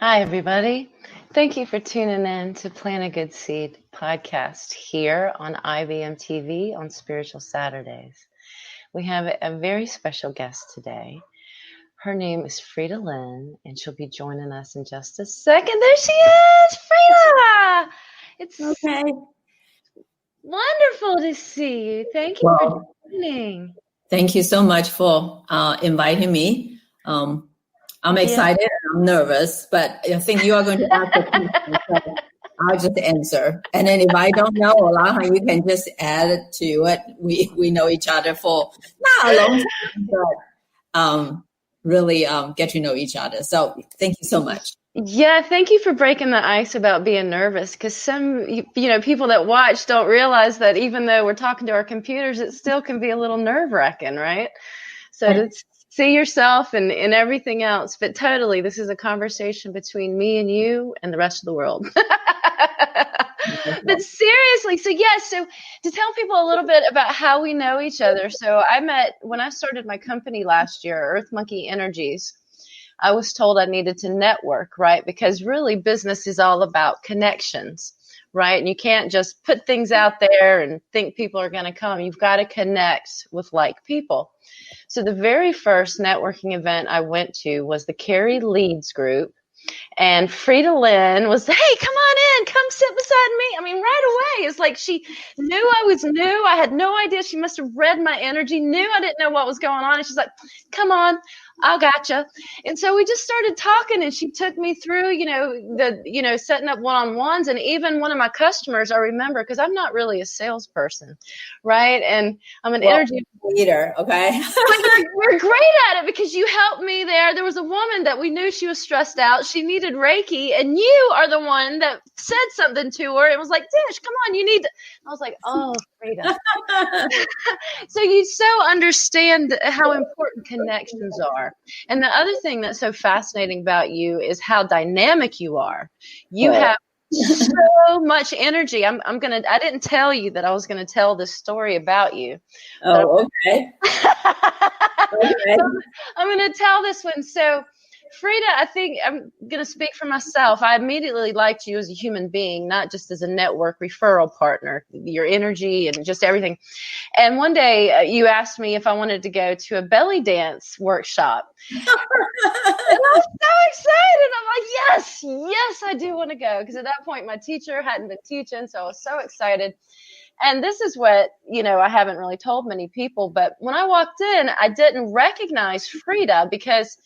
Hi, everybody. Thank you for tuning in to Plant a Good Seed podcast here on IBM TV on Spiritual Saturdays. We have a very special guest today. Her name is Frida Lynn, and she'll be joining us in just a second. There she is, Frida! It's okay. Wonderful to see you. Thank you for joining. Thank you so much for inviting me. I'm excited. I'm nervous, but I think you are going to ask a question, so I'll just answer. And then if I don't know, Alana, you can just add to it. We know each other for not a long time, but really get to know each other. So thank you so much. Yeah, thank you for breaking the ice about being nervous, because some people that watch don't realize that even though we're talking to our computers, it still can be a little nerve-wracking, right? So to see yourself and everything else, but totally, this is a conversation between me and you and the rest of the world. But seriously, so to tell people a little bit about how we know each other. So when I started my company last year, Earth Monkey Energies, I was told I needed to network, right? Because really business is all about connections, right? And you can't just put things out there and think people are going to come. You've got to connect with like people. So the very first networking event I went to was the Carrie Leeds group. And Frida Lynn was, hey, come on in, come sit beside me. I mean, right away, it's like she knew I was new. I had no idea. She must have read my energy, knew I didn't know what was going on. And she's like, come on, I gotcha. And so we just started talking, and she took me through, setting up one-on-ones. And even one of my customers, I remember, because I'm not really a salesperson, right? And I'm an energy leader, okay? But you're great at it, because you helped me there. There was a woman that we knew she was stressed out. She needed Reiki, and you are the one that said something to her and was like, Tish, come on, you need to. I was like, oh, Frida. So you so understand how important connections are. And the other thing that's so fascinating about you is how dynamic you are. You have so much energy. I didn't tell you that I was gonna tell this story about you. Oh, okay. Okay. I'm gonna tell this one. So Frida, I think I'm going to speak for myself. I immediately liked you as a human being, not just as a network referral partner, your energy and just everything. And one day you asked me if I wanted to go to a belly dance workshop. And I was so excited. I'm like, yes, I do want to go. Because at that point, my teacher hadn't been teaching, so I was so excited. And this is what, I haven't really told many people. But when I walked in, I didn't recognize Frida, because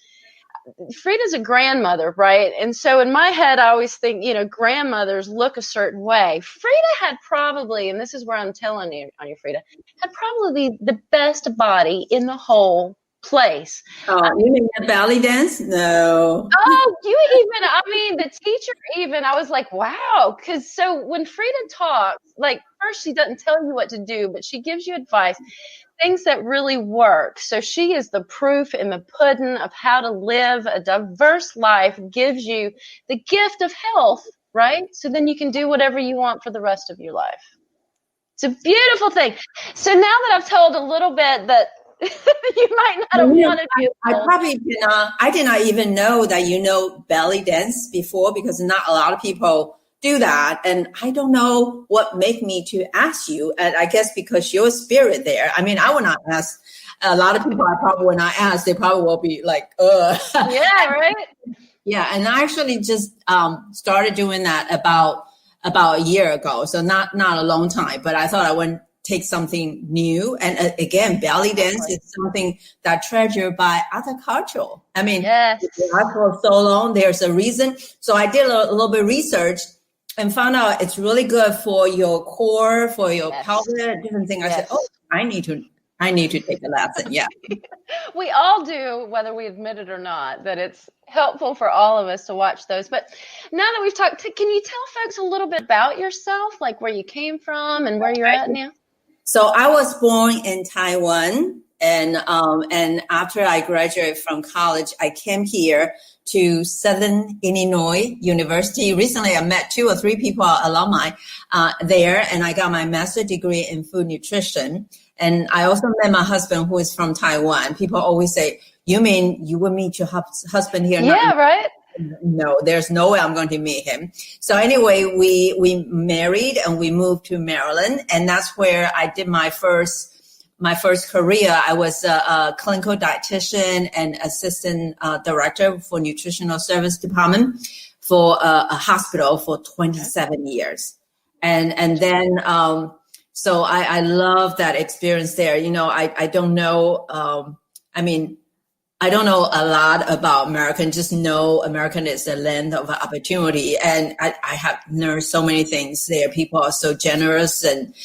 Frida's a grandmother, right? And so in my head, I always think, grandmothers look a certain way. Frida had probably, and this is where I'm telling you on you, Frida, had probably the best body in the whole place. Oh, you mean the belly dance? No. Oh, the teacher even, I was like, wow. Because so when Frida talks, like first she doesn't tell you what to do, but she gives you advice. Things that really work. So she is the proof in the pudding of how to live a diverse life, gives you the gift of health, right? So then you can do whatever you want for the rest of your life. It's a beautiful thing. So now that I've told a little bit that you might not have wanted to. I did not even know that you know belly dance before, because not a lot of people do that. And I don't know what made me to ask you. And I guess because your spirit there. I mean, I will not ask a lot of people. I probably when I ask, they probably will be like, Yeah, right. Yeah. And I actually just started doing that about a year ago. So not a long time, but I thought I wouldn't take something new. And again, belly dance is something that treasured by other culture. I mean, yes. For so long, there's a reason. So I did a little bit of research and found out it's really good for your core, for your pelvic, different things. I said, I need to take a lesson. Yeah. We all do, whether we admit it or not, that it's helpful for all of us to watch those. But now that we've talked, can you tell folks a little bit about yourself, like where you came from and where you're at now? So I was born in Taiwan, and after I graduated from college, I came here to Southern Illinois University. Recently, I met 2 or 3 people, alumni there, and I got my master's degree in food nutrition. And I also met my husband, who is from Taiwan. People always say, you mean you would meet your husband here? Yeah, right. no, there's no way I'm going to meet him. So anyway, we married and we moved to Maryland, and that's where I did my first career. I was a clinical dietitian and assistant director for nutritional service department for a hospital for 27 years. And then, so I love that experience there. You know, I don't know, I don't know a lot about American, just know American is the land of opportunity. And I have learned so many things there. People are so generous. And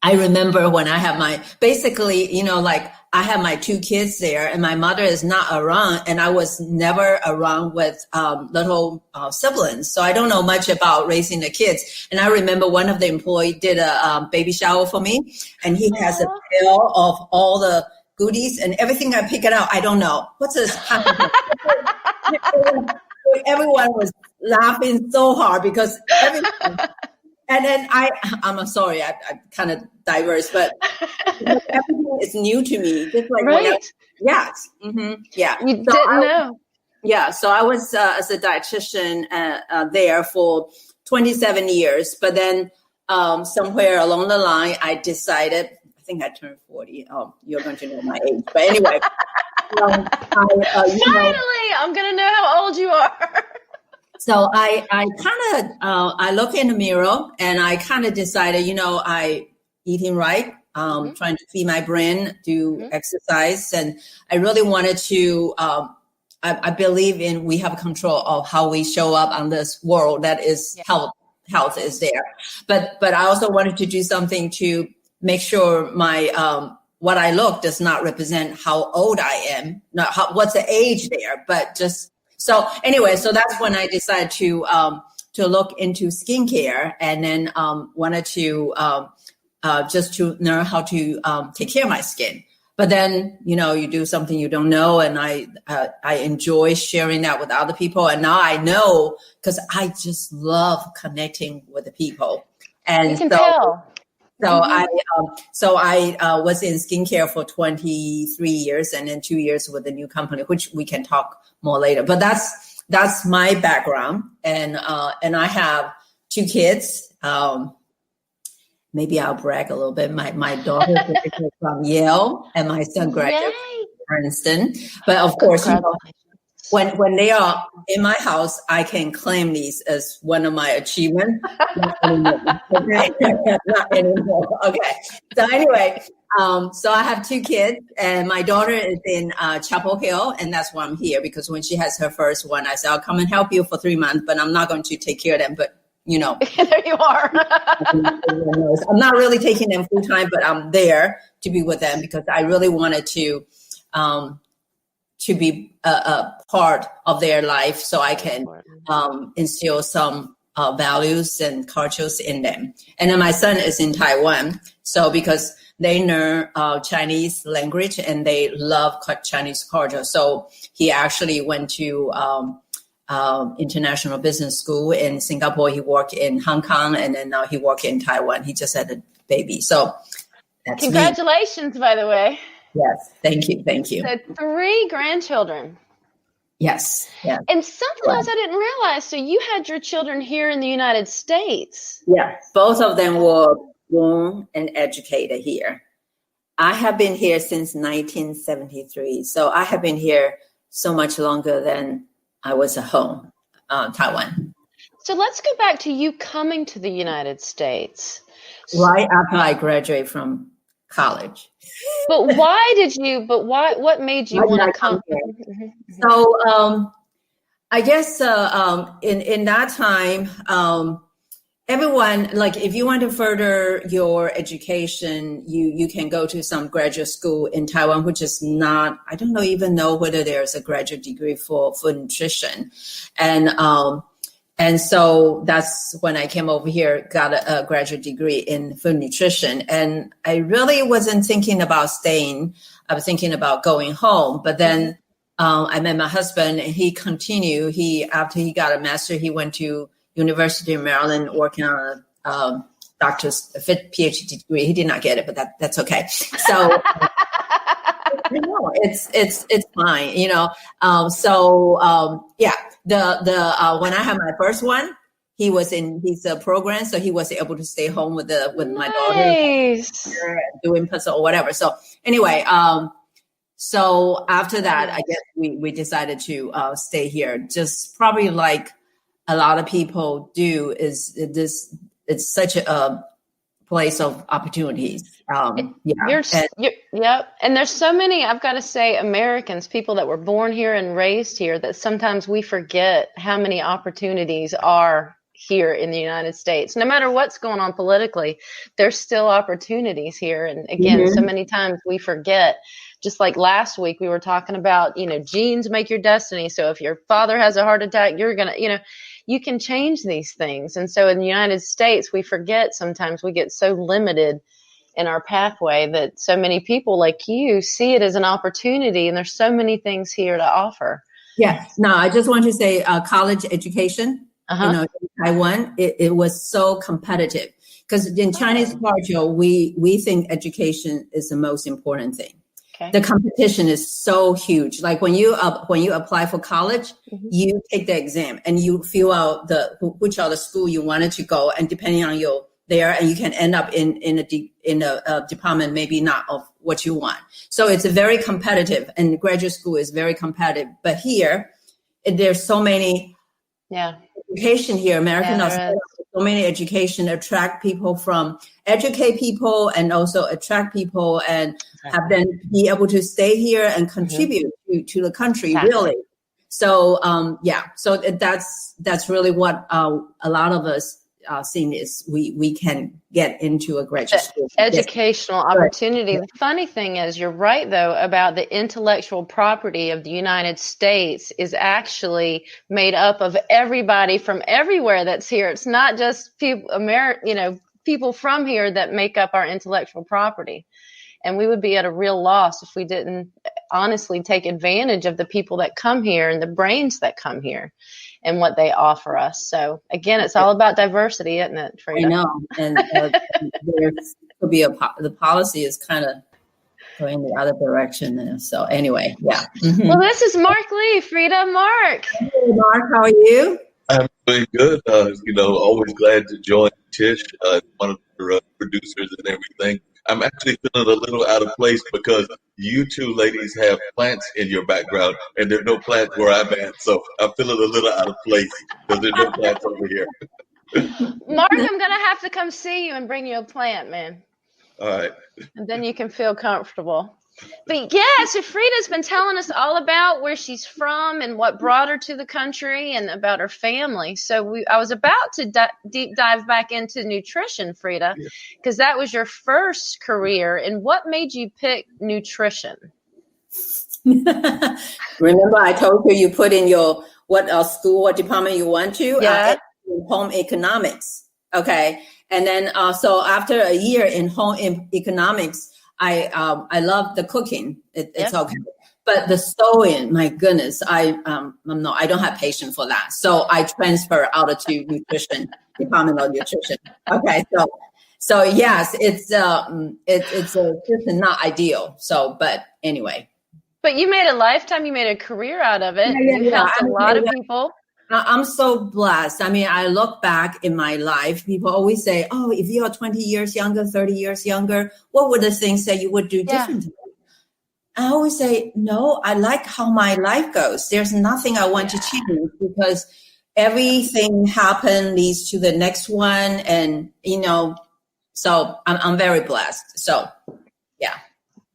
I remember when I have basically, you know, like I have my 2 kids there and my mother is not around, and I was never around with little siblings. So I don't know much about raising the kids. And I remember one of the employees did a baby shower for me, and he has a bill of all the goodies and everything. I pick it out. I don't know. What's this? Everyone was laughing so hard because and then I'm sorry, I kind of diverse, but everything is new to me. Just like right. Yes. Mm-hmm, yeah. You didn't know. Yeah. So I was as a dietitian there for 27 years, but then somewhere along the line, I decided, I think I turned 40. Oh, you're going to know my age. But anyway. Finally, I'm going to know how old you are. So I kind of, I look in the mirror and I kind of decided, you know, I eating right, trying to feed my brain, do exercise. And I really wanted to, I believe in, we have control of how we show up on this world. That is health is there. But I also wanted to do something to make sure my, what I look does not represent how old I am, not what's the age there, but just, so anyway, so that's when I decided to look into skincare, and then wanted to just to learn how to take care of my skin. But then, you know, you do something you don't know, and I enjoy sharing that with other people. And now I know, because I just love connecting with the people. And you can tell. So I was in skincare for 23 years, and then 2 years with a new company, which we can talk more later. But that's my background, and I have 2 kids. Maybe I'll brag a little bit. My daughter graduated from Yale, and my son graduated from Princeton. But of course, you know, when they are in my house, I can claim these as one of my achievements. Not anymore. Okay. So anyway, so I have 2 kids, and my daughter is in Chapel Hill, and that's why I'm here, because when she has her first one, I said, I'll come and help you for 3 months, but I'm not going to take care of them. But, you know. There you are. I'm not really taking them full time, but I'm there to be with them because I really wanted to be a part of their life, so I can instill some values and cultures in them. And then my son is in Taiwan, so because they learn Chinese language and they love Chinese culture, so he actually went to international business school in Singapore. He worked in Hong Kong, and then now he works in Taiwan. He just had a baby, so that's congratulations, by the way. Yes, thank you. So 3 grandchildren. Yes. Yeah. And something else I didn't realize. So you had your children here in the United States. Yeah, both of them were born and educated here. I have been here since 1973. So I have been here so much longer than I was at home, Taiwan. So let's go back to you coming to the United States. Right after I graduated from college. But what made you want to come here? So I guess in that time, everyone, like if you want to further your education, you can go to some graduate school in Taiwan, which is not, I don't even know whether there's a graduate degree for nutrition. And so that's when I came over here, got a graduate degree in food nutrition. And I really wasn't thinking about staying. I was thinking about going home. But then I met my husband, and he continued. After he got a master, he went to University of Maryland working on a doctor's PhD degree. He did not get it, but that's okay. So I know it's fine, yeah, the when I had my first one, he was in his program, so he was able to stay home with my daughter, Nice. doing puzzle or whatever. So anyway, so after that, I guess we decided to stay here. Just probably like a lot of people do, is this, it's such a place of opportunities. Yep. And there's so many, I've got to say, Americans, people that were born here and raised here, that sometimes we forget how many opportunities are here in the United States. No matter what's going on politically, there's still opportunities here. And again, so many times we forget. Just like last week, we were talking about, genes make your destiny. So if your father has a heart attack, you're going to, you can change these things. And so in the United States, we forget sometimes, we get so limited in our pathway that so many people like you see it as an opportunity. And there's so many things here to offer. Yeah. No, I just want to say college education, in Taiwan, it was so competitive because in Chinese culture, we think education is the most important thing. Okay. The competition is so huge. Like when you apply for college, you take the exam and you fill out which are the school you wanted to go, and depending on your there, and you can end up in a department maybe not of what you want. So it's very competitive, and graduate school is very competitive. But here, there's so many education here. American so many education educate people and also attract people and have them be able to stay here and contribute to the country, really. So, so that's really what a lot of us seen is we can get into a graduate school. Educational opportunity. The funny thing is, you're right, though, about the intellectual property of the United States is actually made up of everybody from everywhere that's here. It's not just people, people from here that make up our intellectual property. And we would be at a real loss if we didn't honestly take advantage of the people that come here and the brains that come here and what they offer us. So again, it's all about diversity, isn't it, Frida? I know. And there could be the policy is kind of going the other direction there. So anyway, yeah. Mm-hmm. Well, this is Mark Lee. Frida, Mark. Hey, Mark, how are you? I'm doing good. Always glad to join Tish, one of the producers and everything. I'm actually feeling a little out of place because you two ladies have plants in your background, and there are no plants where I'm at. So I'm feeling a little out of place because there's no plants over here. Mark, I'm going to have to come see you and bring you a plant, man. All right. And then you can feel comfortable. But yeah, so Frida's been telling us all about where she's from and what brought her to the country and about her family. So I was about to deep dive back into nutrition, Frida, because that was your first career. And what made you pick nutrition? Remember, I told you put in your what department you went to? Home economics. Okay. And then so after a year in home economics, I love the cooking. It's okay. But the sewing, my goodness, I don't have patience for that. So I transfer out to nutrition, Department of Nutrition. Okay, so yes, it's just not ideal. So, but anyway. But you made a career out of it. You helped a lot of people. I'm so blessed. I mean, I look back in my life, people always say, oh, if you are 20 years younger, 30 years younger, what were the things that you would do differently? I always say, no, I like how my life goes. There's nothing I want to change because everything leads to the next one. And, so I'm very blessed. So, yeah.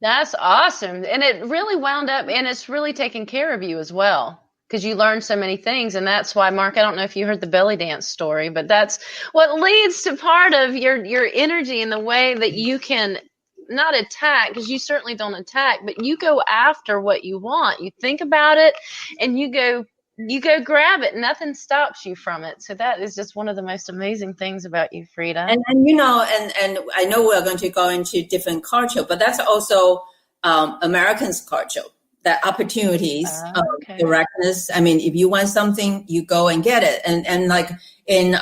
That's awesome. And it really wound up, and it's really taken care of you as well. Because you learn so many things. And that's why, Mark, I don't know if you heard the belly dance story, but that's what leads to part of your energy and the way that you can not attack, because you certainly don't attack, but you go after what you want. You think about it and you go grab it. Nothing stops you from it. So that is just one of the most amazing things about you, Frida. And and I know we're going to go into different culture, but that's also Americans' culture. The opportunities, directness. I mean, if you want something, you go and get it. And like in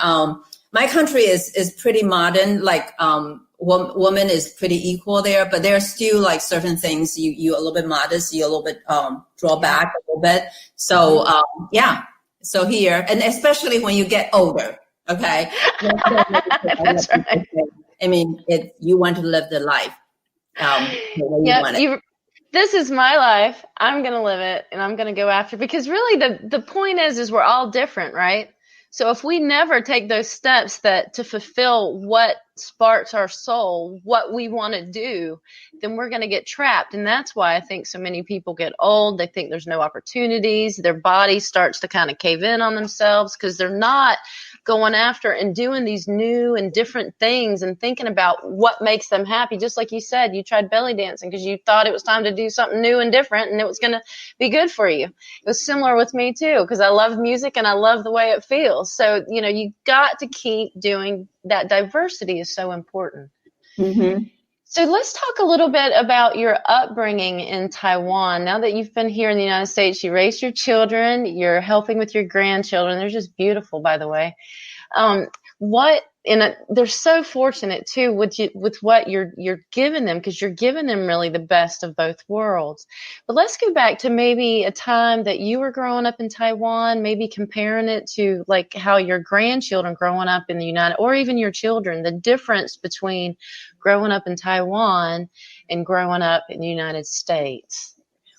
my country is pretty modern. Like woman is pretty equal there, but there are still like certain things you a little bit modest, you a little bit draw back a little bit. So yeah. So here, and especially when you get older, okay. That's right. I mean, you want to live the life the way you want it. This is my life. I'm going to live it, and I'm going to go after, because really the point is we're all different, right? So if we never take those steps to fulfill what sparks our soul, what we want to do, then we're going to get trapped. And that's why I think so many people get old. They think there's no opportunities. Their body starts to kind of cave in on themselves because they're not going after and doing these new and different things and thinking about what makes them happy. Just like you said, you tried belly dancing because you thought it was time to do something new and different and it was going to be good for you. It was similar with me too, because I love music and I love the way it feels. So, you got to keep doing that. Diversity is so important. Mm-hmm. So let's talk a little bit about your upbringing in Taiwan. Now that you've been here in the United States, you raised your children, you're helping with your grandchildren. They're just beautiful, by the way. They're so fortunate too with what you're giving them, because you're giving them really the best of both worlds. But let's go back to maybe a time that you were growing up in Taiwan, maybe comparing it to like how your grandchildren growing up in the United, or even your children, the difference between growing up in Taiwan and growing up in the United States.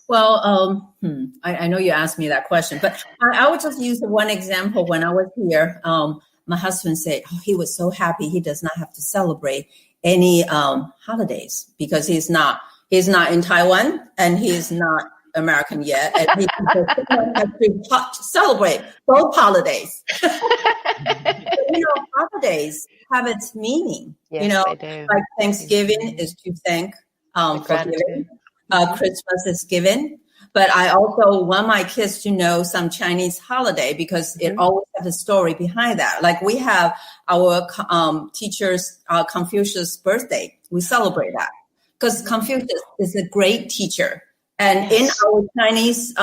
Well, I know you asked me that question, but I would just use one example. When I was here, my husband said, he was so happy he does not have to celebrate any holidays because he's not in Taiwan and he's not American yet, and he has to celebrate both holidays. Holidays have its meaning. Yes, they do. Like Thanksgiving is to thank for giving. Christmas is given. But I also want my kids to know some Chinese holiday because it always has a story behind that. Like we have our teacher's Confucius birthday. We celebrate that because Confucius is a great teacher. And in our Chinese,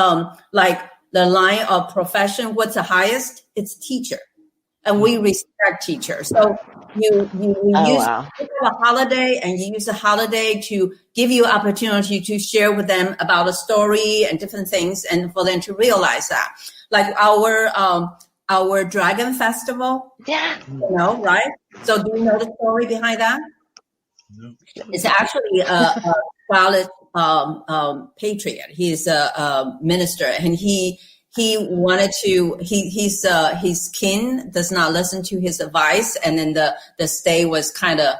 like the line of profession, what's the highest? It's teacher. And we respect teachers. So you use a holiday, and you use a holiday to give you opportunity to share with them about a story and different things, and for them to realize that. Like our Dragon Festival, right? So do you know the story behind that? No. It's actually a valid patriot. He's a minister, and he wanted to, his king does not listen to his advice. And then the state was kind of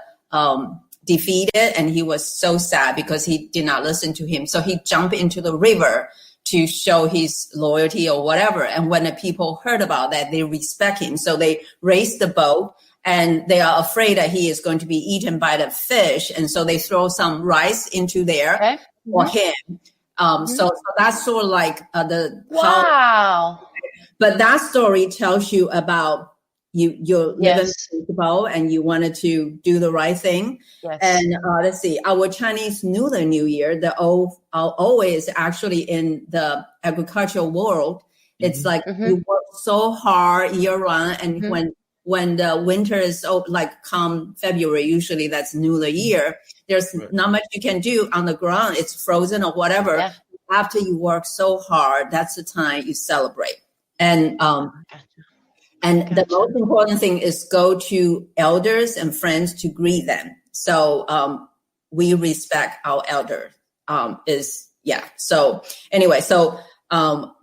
defeated, and he was so sad because he did not listen to him. So he jumped into the river to show his loyalty or whatever. And when the people heard about that, they respect him. So they raised the boat, and they are afraid that he is going to be eaten by the fish. And so they throw some rice into there for him. So that's sort of like but that story tells you about you're living principle and you wanted to do the right thing. Yes. And let's see, our Chinese Lunar New Year, the always actually in the agricultural world, it's like you work so hard year round, and when the winter is like come February, usually that's Lunar Year. There's not much you can do on the ground. It's frozen or whatever. Yeah. After you work so hard, that's the time you celebrate. And the most important thing is go to elders and friends to greet them. So we respect our elders. So anyway,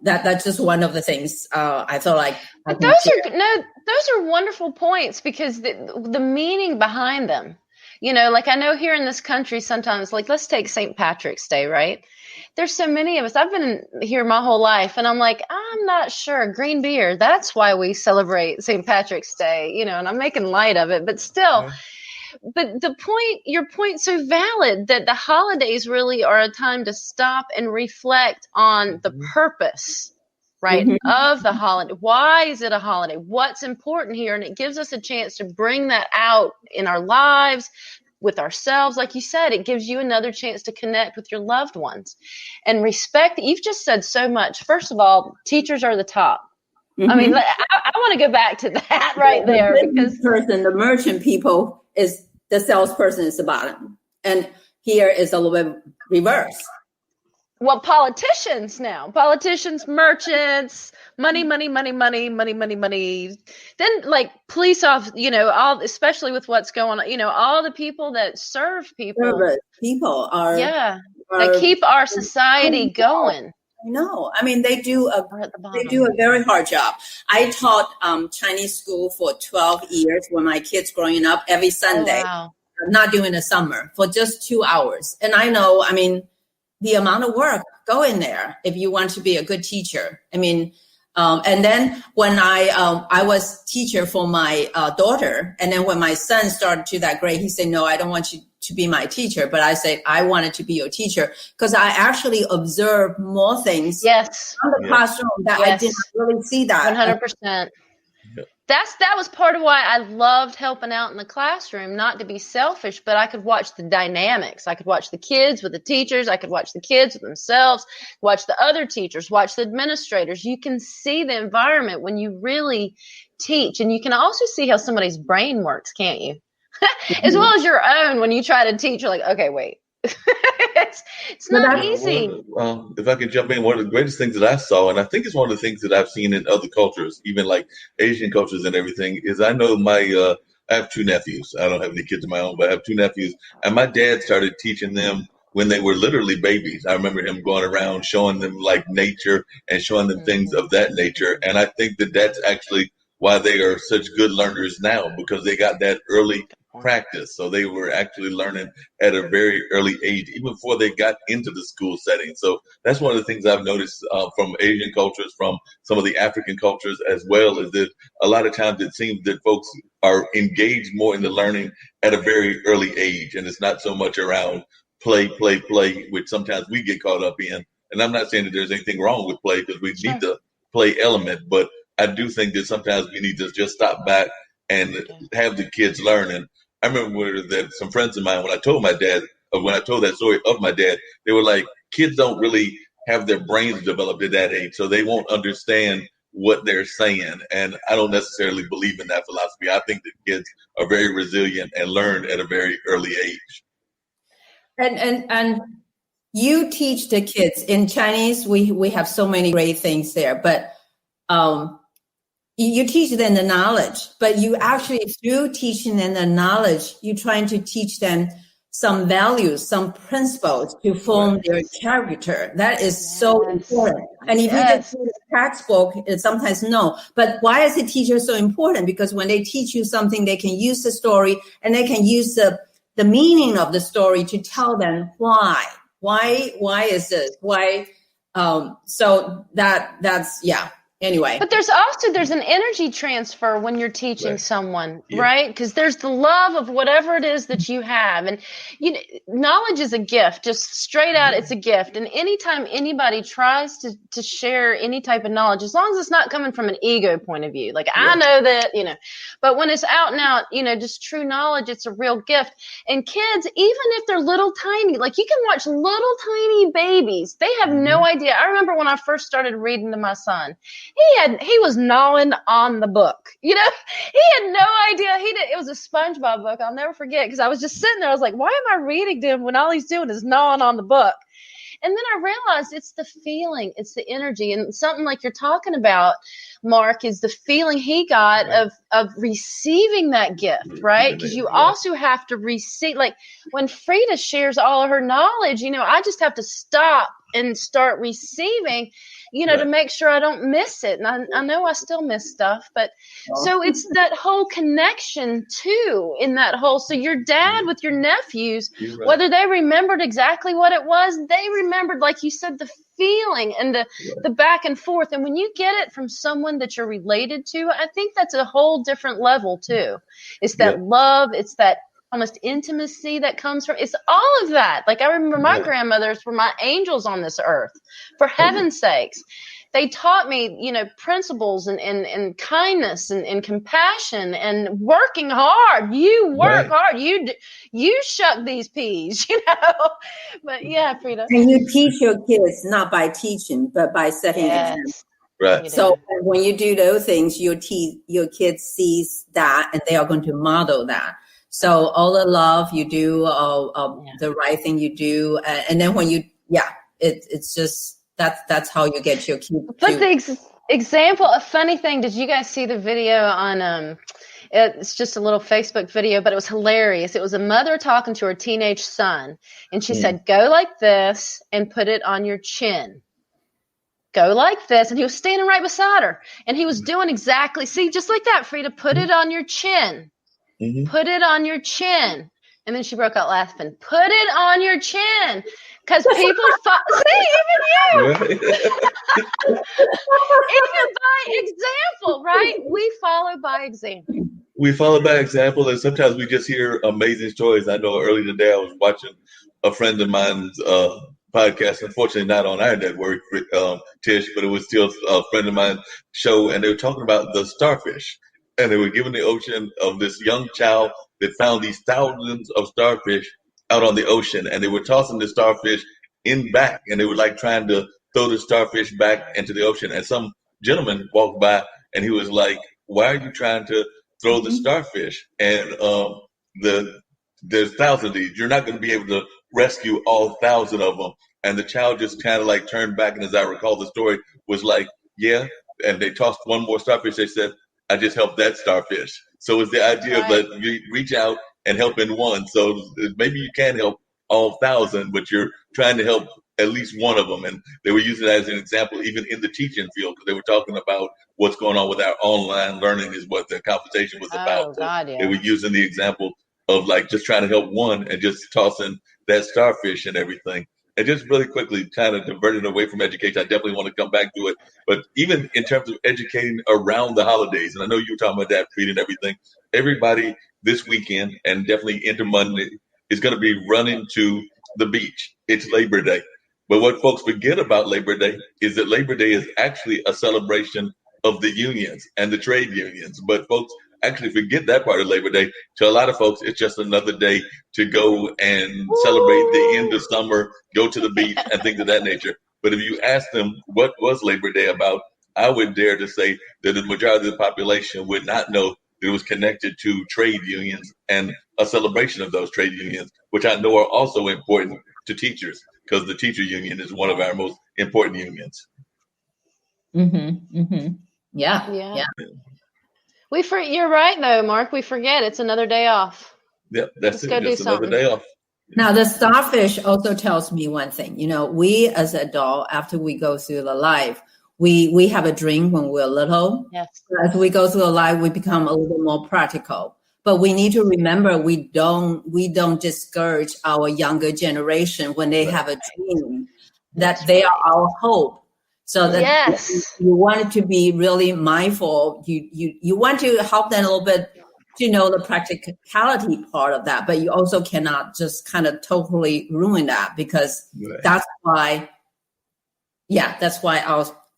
that's just one of the things I felt like. But those are wonderful points, because the meaning behind them. Like I know here in this country sometimes, like let's take St. Patrick's Day, right? There's so many of us. I've been here my whole life, and I'm like, I'm not sure. Green beer, that's why we celebrate St. Patrick's Day, and I'm making light of it, but still. Yeah. But your point's so valid, that the holidays really are a time to stop and reflect on the purpose, right, of the holiday. Why is it a holiday? What's important here? And it gives us a chance to bring that out in our lives, with ourselves. Like you said, it gives you another chance to connect with your loved ones and respect. You've just said so much. First of all, teachers are the top. I mean, I want to go back to that right there because the merchant people is the salesperson is the bottom, and here is a little bit reverse. Well, politicians, merchants, money. Then like police off, all, especially with what's going on, all the people that serve people. People are that keep our society going. No, I mean they do a very hard job. I taught Chinese school for 12 years when my kids growing up every Sunday. Oh, wow. Not during the summer, for just 2 hours. And I know, I mean, the amount of work go in there if you want to be a good teacher. I mean, and then when I was teacher for my daughter, and then when my son started to that grade, he said, no, I don't want you to be my teacher. But I said, I wanted to be your teacher because I actually observed more things in the classroom that I didn't really see that. 100%. That was part of why I loved helping out in the classroom, not to be selfish, but I could watch the dynamics. I could watch the kids with the teachers. I could watch the kids with themselves, watch the other teachers, watch the administrators. You can see the environment when you really teach, and you can also see how somebody's brain works, can't you? As well as your own. When you try to teach, you're like, okay, wait. It's not easy. If I could jump in, one of the greatest things that I saw, and I think it's one of the things that I've seen in other cultures, even like Asian cultures and everything, is I know I have 2 nephews. I don't have any kids of my own, but I have 2 nephews. And my dad started teaching them when they were literally babies. I remember him going around showing them like nature and showing them things of that nature. And I think that that's actually why they are such good learners now, because they got that early practice. So they were actually learning at a very early age, even before they got into the school setting. So that's one of the things I've noticed from Asian cultures, from some of the African cultures as well, is that a lot of times it seems that folks are engaged more in the learning at a very early age. And it's not so much around play, which sometimes we get caught up in. And I'm not saying that there's anything wrong with play, because we need the play element, but I do think that sometimes we need to just stop back and have the kids learn. And I remember that some friends of mine, when I told that story of my dad, they were like, kids don't really have their brains developed at that age, so they won't understand what they're saying. And I don't necessarily believe in that philosophy. I think that kids are very resilient and learn at a very early age. And you teach the kids in Chinese. We have so many great things there, but you teach them the knowledge, but you actually, through teaching them the knowledge, you're trying to teach them some values, some principles to form their character. That is so important. And if you just read a textbook, it's sometimes no. But why is a teacher so important? Because when they teach you something, they can use the story, and they can use the meaning of the story to tell them why. Why is this? Why? So that's. Anyway, but there's an energy transfer when you're teaching someone, right? Because there's the love of whatever it is that you have, and knowledge is a gift. Just straight out, it's a gift. And anytime anybody tries to share any type of knowledge, as long as it's not coming from an ego point of view, like I know that, but when it's out and out, just true knowledge, it's a real gift. And kids, even if they're little tiny, like you can watch little tiny babies, they have no idea. I remember when I first started reading to my son. He was gnawing on the book. He had no idea. It was a SpongeBob book. I'll never forget, because I was just sitting there. I was like, why am I reading to him when all he's doing is gnawing on the book? And then I realized it's the feeling, it's the energy. And something like you're talking about, Mark, is the feeling he got of receiving that gift, right? Because you also have to receive, like when Frida shares all of her knowledge, I just have to stop and start receiving, to make sure I don't miss it. And I know I still miss stuff, but so it's that whole connection too, in that whole, so your dad with your nephews, whether they remembered exactly what it was, they remembered, like you said, the feeling and the back and forth. And when you get it from someone that you're related to, I think that's a whole different level too. It's that love, it's that almost intimacy that comes from, it's all of that. Like I remember my grandmothers were my angels on this earth, for heaven's sakes. They taught me, principles and kindness and compassion and working hard. You work hard. You shuck these peas, But Frida. And you teach your kids not by teaching, but by setting examples. Right. So when you do those things, your kids sees that, and they are going to model that. So all the love you do, the right thing you do, and then when it's just that's how you get your kids. But the example, a funny thing, did you guys see the video on? It's just a little Facebook video, but it was hilarious. It was a mother talking to her teenage son, and she said, "Go like this and put it on your chin. Go like this." And he was standing right beside her, and he was doing exactly, just like that, Frida, put it on your chin. Put it on your chin. And then she broke out laughing. Put it on your chin. Because people, see, even you. Even by example, right? We follow by example. We follow by example, and sometimes we just hear amazing stories. I know earlier today I was watching a friend of mine's podcast, unfortunately not on our network, Tish, but it was still a friend of mine's show, and they were talking about the starfish. And they were giving the ocean of this young child that found these thousands of starfish out on the ocean, and they were tossing the starfish in back, and they were like trying to throw the starfish back into the ocean. And some gentleman walked by, and he was like, "Why are you trying to throw the starfish? And there's thousands of these. You're not going to be able to rescue all 1,000 of them." And the child just kind of like turned back, and as I recall the story, was like, "Yeah." And they tossed one more starfish. They said, "I just helped that starfish." So it's the idea of that you reach out and help in one. So maybe you can't help all 1,000, but you're trying to help at least one of them. And they were using that as an example, even in the teaching field, because they were talking about what's going on with our online learning is what the conversation was about. They were using the example of like just trying to help one and just tossing that starfish and everything. And just really quickly kind of diverted away from education. I definitely want to come back to it. But even in terms of educating around the holidays, and I know you were talking about that, Pete, and everything, everybody this weekend and definitely into Monday is going to be running to the beach. It's Labor Day. But what folks forget about Labor Day is that Labor Day is actually a celebration of the unions and the trade unions. But folks actually forget that part of Labor Day. To a lot of folks, it's just another day to go and celebrate the end of summer, go to the beach and things of that nature. But if you ask them what was Labor Day about, I would dare to say that the majority of the population would not know that it was connected to trade unions and a celebration of those trade unions, which I know are also important to teachers, because the teacher union is one of our most important unions. Yeah. You're right though, Mark. We forget it's another day off. Yep, that's it. Just another day off. Now the starfish also tells me one thing. You know, we as adults, after we go through the life, we have a dream when we're little. Yes. As we go through the life, we become a little more practical. But we need to remember we don't discourage our younger generation when they have a dream, that they are our hope. So that you want to be really mindful. You want to help them a little bit to know the practicality part of that, but you also cannot just kind of totally ruin that, because that's why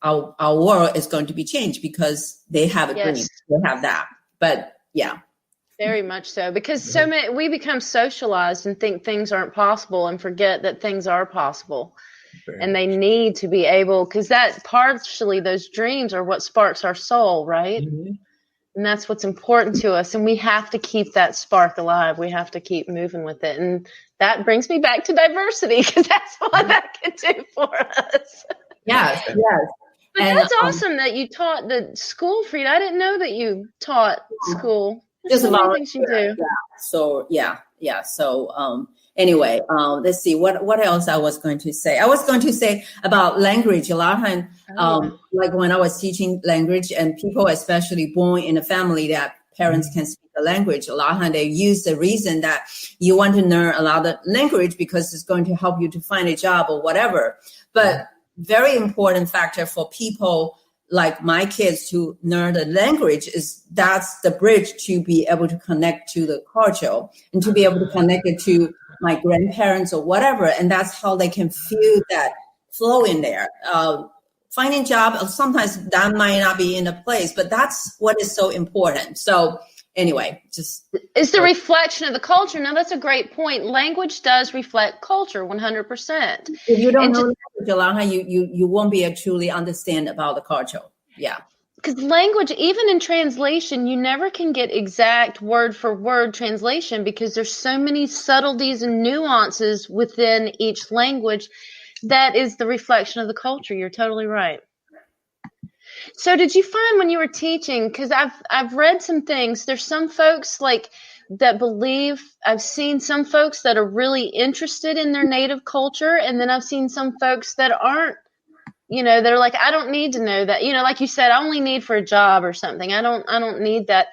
our world is going to be changed, because they have a dream, they have that. But very much so, because we become socialized and think things aren't possible and forget that things are possible. And they need to be able, because that partially those dreams are what sparks our soul, right? And that's what's important to us. And we have to keep that spark alive. We have to keep moving with it. And that brings me back to diversity, because that's what that can do for us. Yes. But that's awesome that you taught the school, Frida. I didn't know that you taught school. Just so many things you do. So anyway, let's see what else I was going to say. I was going to say about language. A lot of times, like when I was teaching language, and people, especially born in a family that parents can speak the language, a lot of times they use the reason that you want to learn a lot of language because it's going to help you to find a job or whatever. But very important factor for people like my kids to learn the language is that's the bridge to be able to connect to the culture and to be able to connect it to my grandparents or whatever. And that's how they can feel that flow in there. Finding job, sometimes that might not be in a place, but that's what is so important. So anyway, just it's the reflection of the culture. Now that's a great point. Language does reflect culture 100%. If you don't know language around her, you won't be able to truly understand about the culture. Yeah. Because language, even in translation, you never can get exact word for word translation because there's so many subtleties and nuances within each language. That is the reflection of the culture. You're totally right. So did you find when you were teaching, because I've read some things, there's some folks like that believe, I've seen some folks that are really interested in their native culture, and then I've seen some folks that aren't, they're like, I don't need to know that, like you said, I only need for a job or something. I don't need that.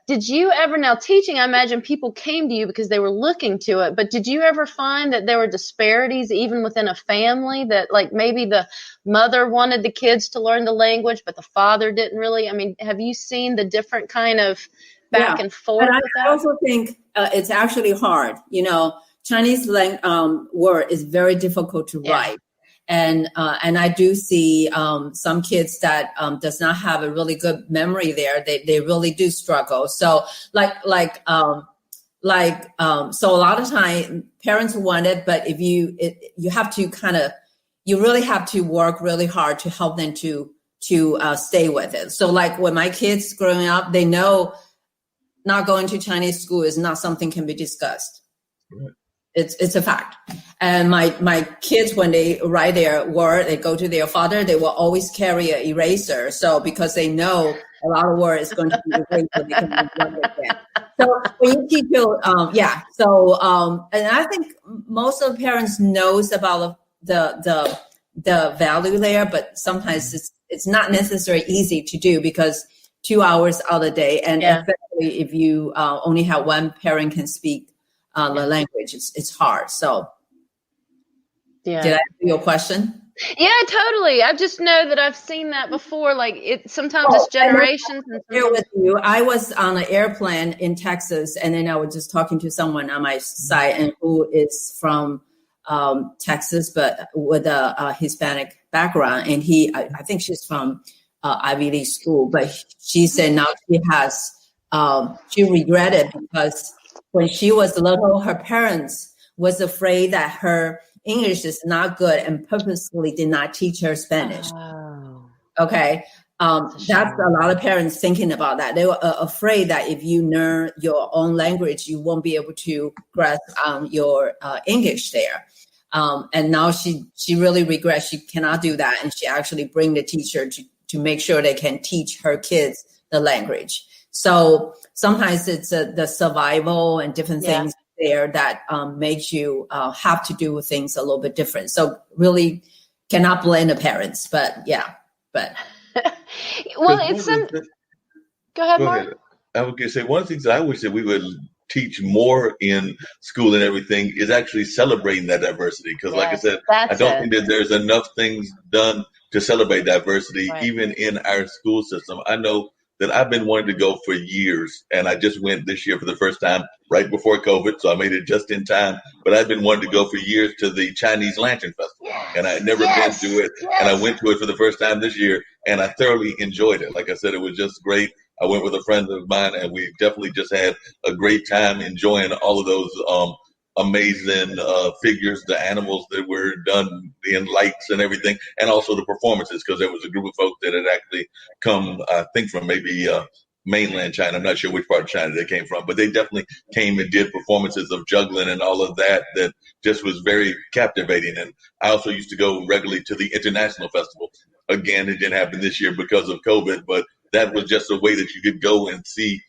Did you ever, now teaching, I imagine people came to you because they were looking to it, but did you ever find that there were disparities even within a family, that like maybe the mother wanted the kids to learn the language, but the father didn't really? I mean, have you seen the different kind of back and forth with that? I also think it's actually hard. Chinese word is very difficult to write. And I do see some kids that does not have a really good memory there. They really do struggle. So so a lot of time parents want it, but if you have to you really have to work really hard to help them to stay with it. So like when my kids growing up, they know not going to Chinese school is not something can be discussed. Right. It's a fact. And my kids, when they write their word, they go to their father, they will always carry an eraser. So because they know a lot of word is going to be erased, so they can rewrite it again. So when you teach and I think most of the parents knows about the value there, but sometimes it's not necessarily easy to do because 2 hours out of the day, and especially if you only have one parent can speak the language, it's hard. So did I answer your question? Yeah, totally. I just know that I've seen that before. Like sometimes it's generations. Here with you, I was on an airplane in Texas, and then I was just talking to someone on my side, and who is from Texas, but with a Hispanic background, and I think she's from Ivy League school, but she said now she regretted because when she was little, her parents was afraid that her English is not good and purposely did not teach her Spanish. Oh. Okay. That's a lot of parents thinking about that. They were afraid that if you learn your own language, you won't be able to grasp your English there. And now she really regrets she cannot do that. And she actually bring the teacher to make sure they can teach her kids the language. So sometimes it's the survival and different things there that makes you have to do things a little bit different. So really cannot blame the parents, but. Well, it's Go ahead, Mark. I was going to say, one of the things that I wish that we would teach more in school and everything is actually celebrating that diversity. Because like I said, I don't think that there's enough things done to celebrate diversity, even in our school system. I know that I've been wanting to go for years, and I just went this year for the first time right before COVID, so I made it just in time. But I've been wanting to go for years to the Chinese Lantern Festival, and I had never been to it, and I went to it for the first time this year, and I thoroughly enjoyed it. Like I said, it was just great. I went with a friend of mine, and we definitely just had a great time enjoying all of those amazing figures, the animals that were done in lights and everything, and also the performances, because there was a group of folks that had actually come, I think, from maybe mainland China. I'm not sure which part of China they came from, but they definitely came and did performances of juggling and all of that just was very captivating. And I also used to go regularly to the International Festival. Again, it didn't happen this year because of COVID, but that was just a way that you could go and see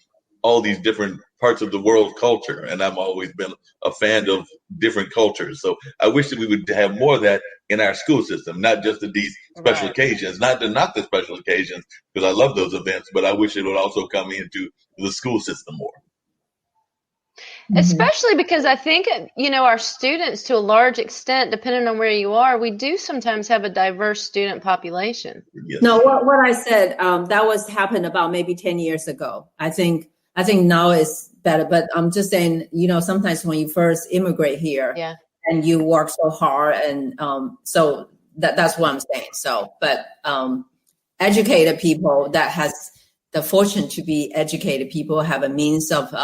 all these different parts of the world culture. And I've always been a fan of different cultures. So I wish that we would have more of that in our school system, not just at these special occasions, not to knock the special occasions, because I love those events, but I wish it would also come into the school system more. Especially because I think, our students, to a large extent, depending on where you are, we do sometimes have a diverse student population. Yes. No, what I said, that was happened about maybe 10 years ago. I think now it's better, but I'm just saying, sometimes when you first immigrate here and you work so hard, and so that's what I'm saying. So, but educated people that has the fortune to be educated people have a means of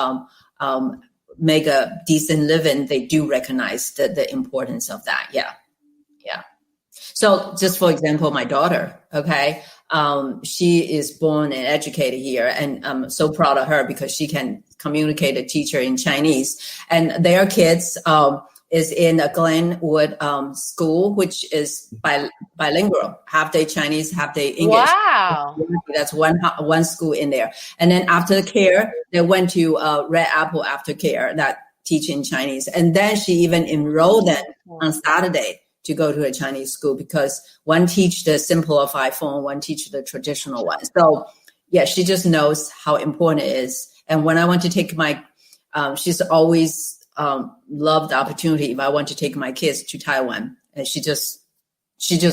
make a decent living, they do recognize the importance of that. Yeah. So just for example, my daughter, okay, she is born and educated here, and I'm so proud of her because she can communicate a teacher in Chinese. And their kids is in a Glenwood school, which is bilingual, half day Chinese, half day English. Wow. That's one school in there. And then aftercare, they went to Red Apple Aftercare that teach in Chinese. And then she even enrolled them on Saturday to go to a Chinese school because one teach the simplified form, one teach the traditional one. So yeah, she just knows how important it is. And when I want to take she's always loved the opportunity if I want to take my kids to Taiwan. And she just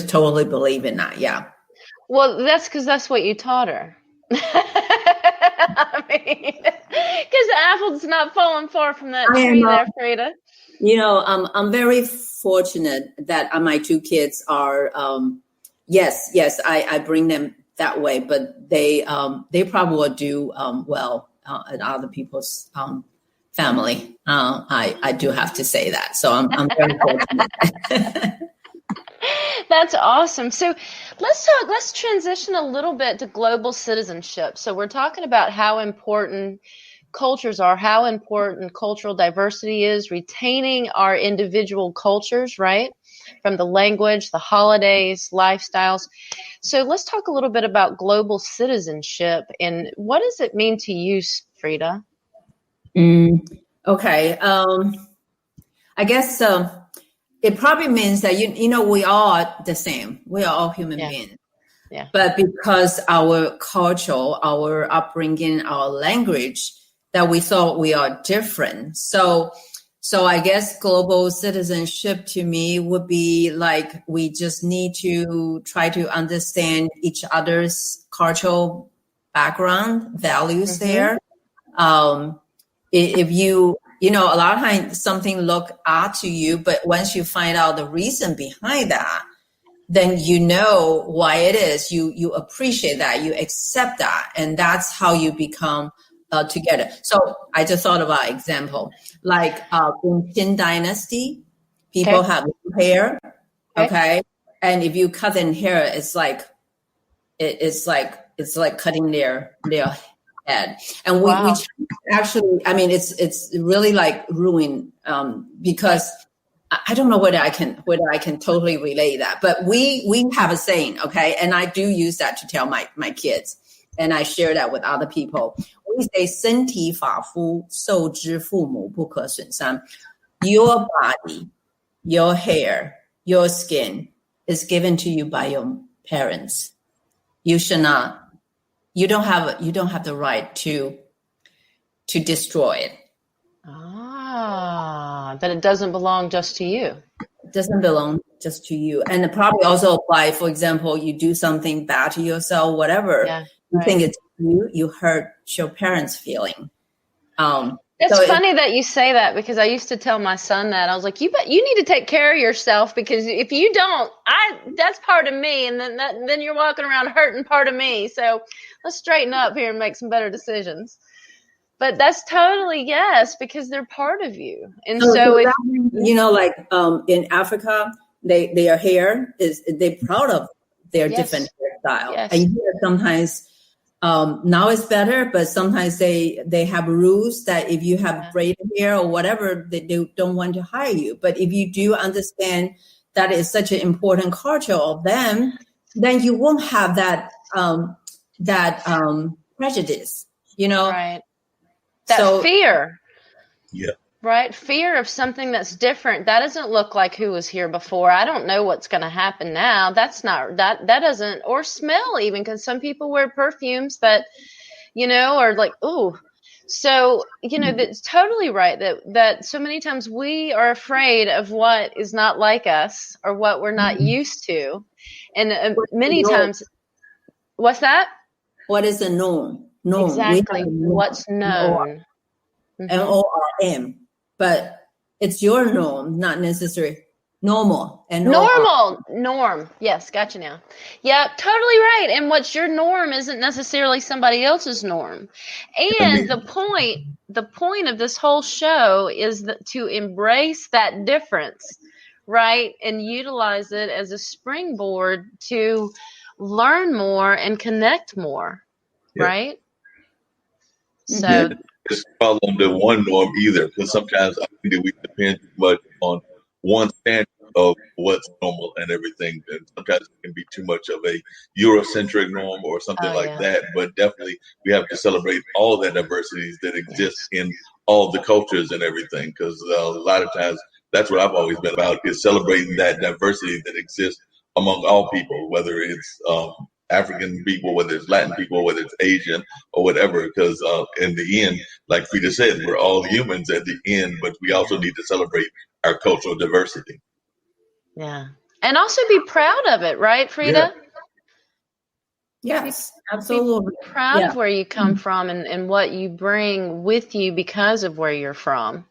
totally believe in that. Yeah. Well, that's because that's what you taught her. I mean, because the apple's not falling far from that tree there, Frida. You know, I'm very fortunate that my two kids are, yes, I bring them that way, but they probably will do well at other people's family. I do have to say that. So I'm very fortunate. That's awesome. So let's transition a little bit to global citizenship. So we're talking about how important cultures are, how important cultural diversity is, retaining our individual cultures, right? From the language, the holidays, lifestyles. So let's talk a little bit about global citizenship and what does it mean to you, Frida? Okay. I guess it probably means that, you know, we are the same. We are all human beings. Yeah. But because our culture, our upbringing, our language, that we thought we are different. So I guess global citizenship to me would be like we just need to try to understand each other's cultural background, values there. If you know, a lot of times something look odd to you, but once you find out the reason behind that, then you know why it is. You appreciate that, you accept that, and that's how you become together. So I just thought about an example, like in Qin Dynasty, people have hair, okay, and if you cut their hair, it's like cutting their head. And we actually, I mean, it's really like ruined because I don't know whether I can totally relay that, but we have a saying, okay, and I do use that to tell my kids, and I share that with other people. We say 身体发肤受之父母不可损伤. Your body, your hair, your skin is given to you by your parents. You don't have the right to destroy it. That it doesn't belong just to you. It doesn't belong just to you. And it probably also apply, for example, you do something bad to yourself, whatever. Yeah, you think it's you hurt your parents' feeling. It's funny that you say that because I used to tell my son that. I was like, you need to take care of yourself because if you don't, that's part of me, and then you're walking around hurting part of me. So let's straighten up here and make some better decisions. But that's totally yes, because they're part of you. And so if, you know, like in Africa, their hair they're proud of their different hairstyle. Yes. And here sometimes now it's better, but sometimes they have rules that if you have braided hair or whatever, they don't want to hire you. But if you do understand that is such an important culture of them, then you won't have that prejudice, you know. Right. That fear. Yeah. Right? Fear of something that's different. That doesn't look like who was here before. I don't know what's going to happen now. That's not, that doesn't, or smell even, because some people wear perfumes that, you know, are like, ooh. So, you know, that's totally right. That so many times we are afraid of what is not like us or what we're not used to. And many times, what's that? What is the norm? Exactly. What's known. NORM. But it's your norm, not necessarily normal. Norm. Yes, gotcha now. Yeah, totally right. And what's your norm isn't necessarily somebody else's norm. And the point of this whole show is to embrace that difference, right? And utilize it as a springboard to learn more and connect more, Yeah. right? So Yeah, just follow the one norm either, because sometimes I think that we depend too much on one standard of what's normal and everything. And sometimes it can be too much of a Eurocentric norm or something oh like yeah, that. But definitely, we have to celebrate all the diversities that exist yes. in all the cultures and everything, because a lot of times that's what I've always been about, is celebrating that diversity that exists among all people, whether it's African people, whether it's Latin people, whether it's Asian or whatever, because in the end, like Frida said, we're all humans at the end, but we also need to celebrate our cultural diversity. Yeah. And also be proud of it, right, Yeah, Frida? Yes, Be absolutely. proud Yeah. of where you come from and what you bring with you because of where you're from,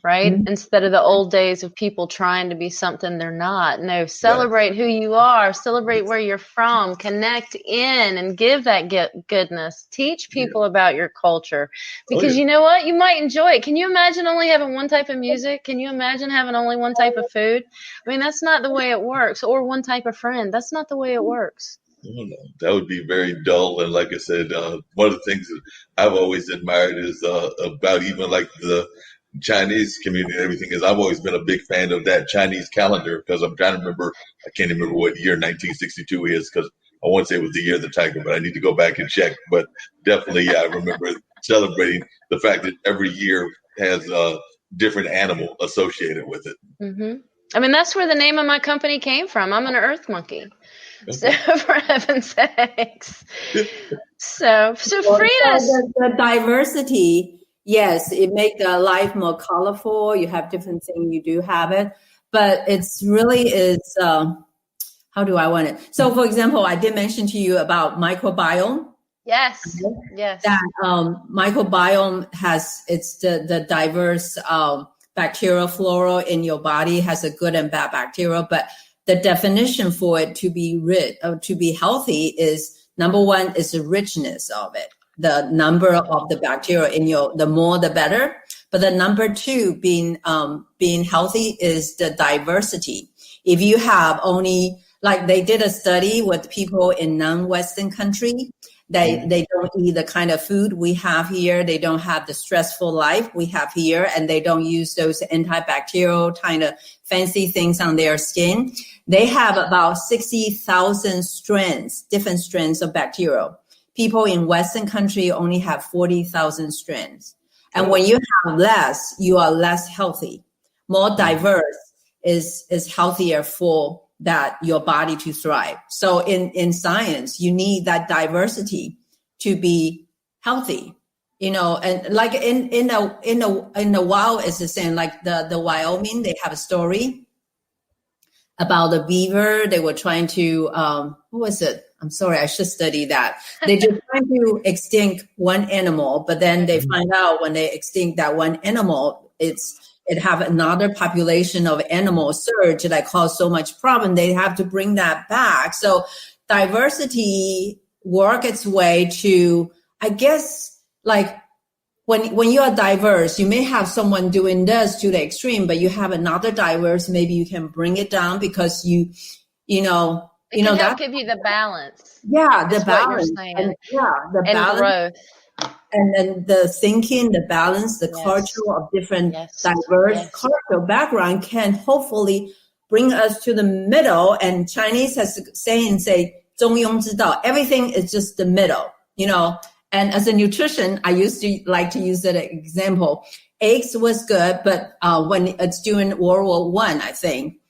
right? Mhm. Instead of the old days of people trying to be something they're not. No, right. celebrate who you are, celebrate where you're from, connect in and give that goodness. Teach Yeah. people about your culture Oh, because yeah. you know what? You might enjoy it. Can you imagine only having one type of music? Can you imagine having only one type of food? I mean, that's not the way it works. Or one type of friend. That's not the way it works. I don't know. That would be very dull. And like I said, one of the things that I've always admired is about even like the Chinese community and everything is I've always been a big fan of that Chinese calendar because I'm trying to remember, I can't even remember what year 1962 is because I want to say it was the year of the tiger, but I need to go back and check. But definitely, yeah, I remember celebrating the fact that every year has a different animal associated with it. Hmm. I mean, that's where the name of my company came from. I'm an earth monkey. So Okay. for heaven's sakes. So Well, Frida's, the diversity, yes, it makes the life more colorful. You have different things, you do have it, but it's really is. How do I want it? So, for example, I did mention to you about microbiome. yes, yes. That microbiome has it's the diverse bacterial flora in your body has a good and bad bacteria, but the definition for it to be rich to be healthy is number one is the richness of it, the number of the bacteria in your the more the better. But the number two being healthy is the diversity. If you have only like they did a study with people in non-Western country. They don't eat the kind of food we have here. They don't have the stressful life we have here, and they don't use those antibacterial kind of fancy things on their skin. They have about 60,000 strains, different strains of bacteria. People in Western country only have 40,000 strains. And when you have less, you are less healthy. More diverse is healthier for that your body to thrive. So in science, you need that diversity to be healthy, you know, and like in the wild, it's the same, like the Wyoming, they have a story about the beaver. They were trying to, what was it? I'm sorry, I should study that. They just trying to extinct one animal, but then they find out when they extinct that one animal, it have another population of animals surge that cause so much problem. They have to bring that back. So diversity work its way to, I guess, like when you are diverse, you may have someone doing this to the extreme, but you have another diverse, maybe you can bring it down because you know, It can help give you the balance. yeah, the That's balance. what you're saying. And, yeah, the And balance. growth. And then the thinking, the balance, the Yes. culture of different Yes. diverse Yes. cultural background can hopefully bring us to the middle. And Chinese has a saying, say, 中庸之道. Everything is just the middle, you know. And as a nutrition, I used to like to use that example. Eggs was good, but when it's during World War I, I think,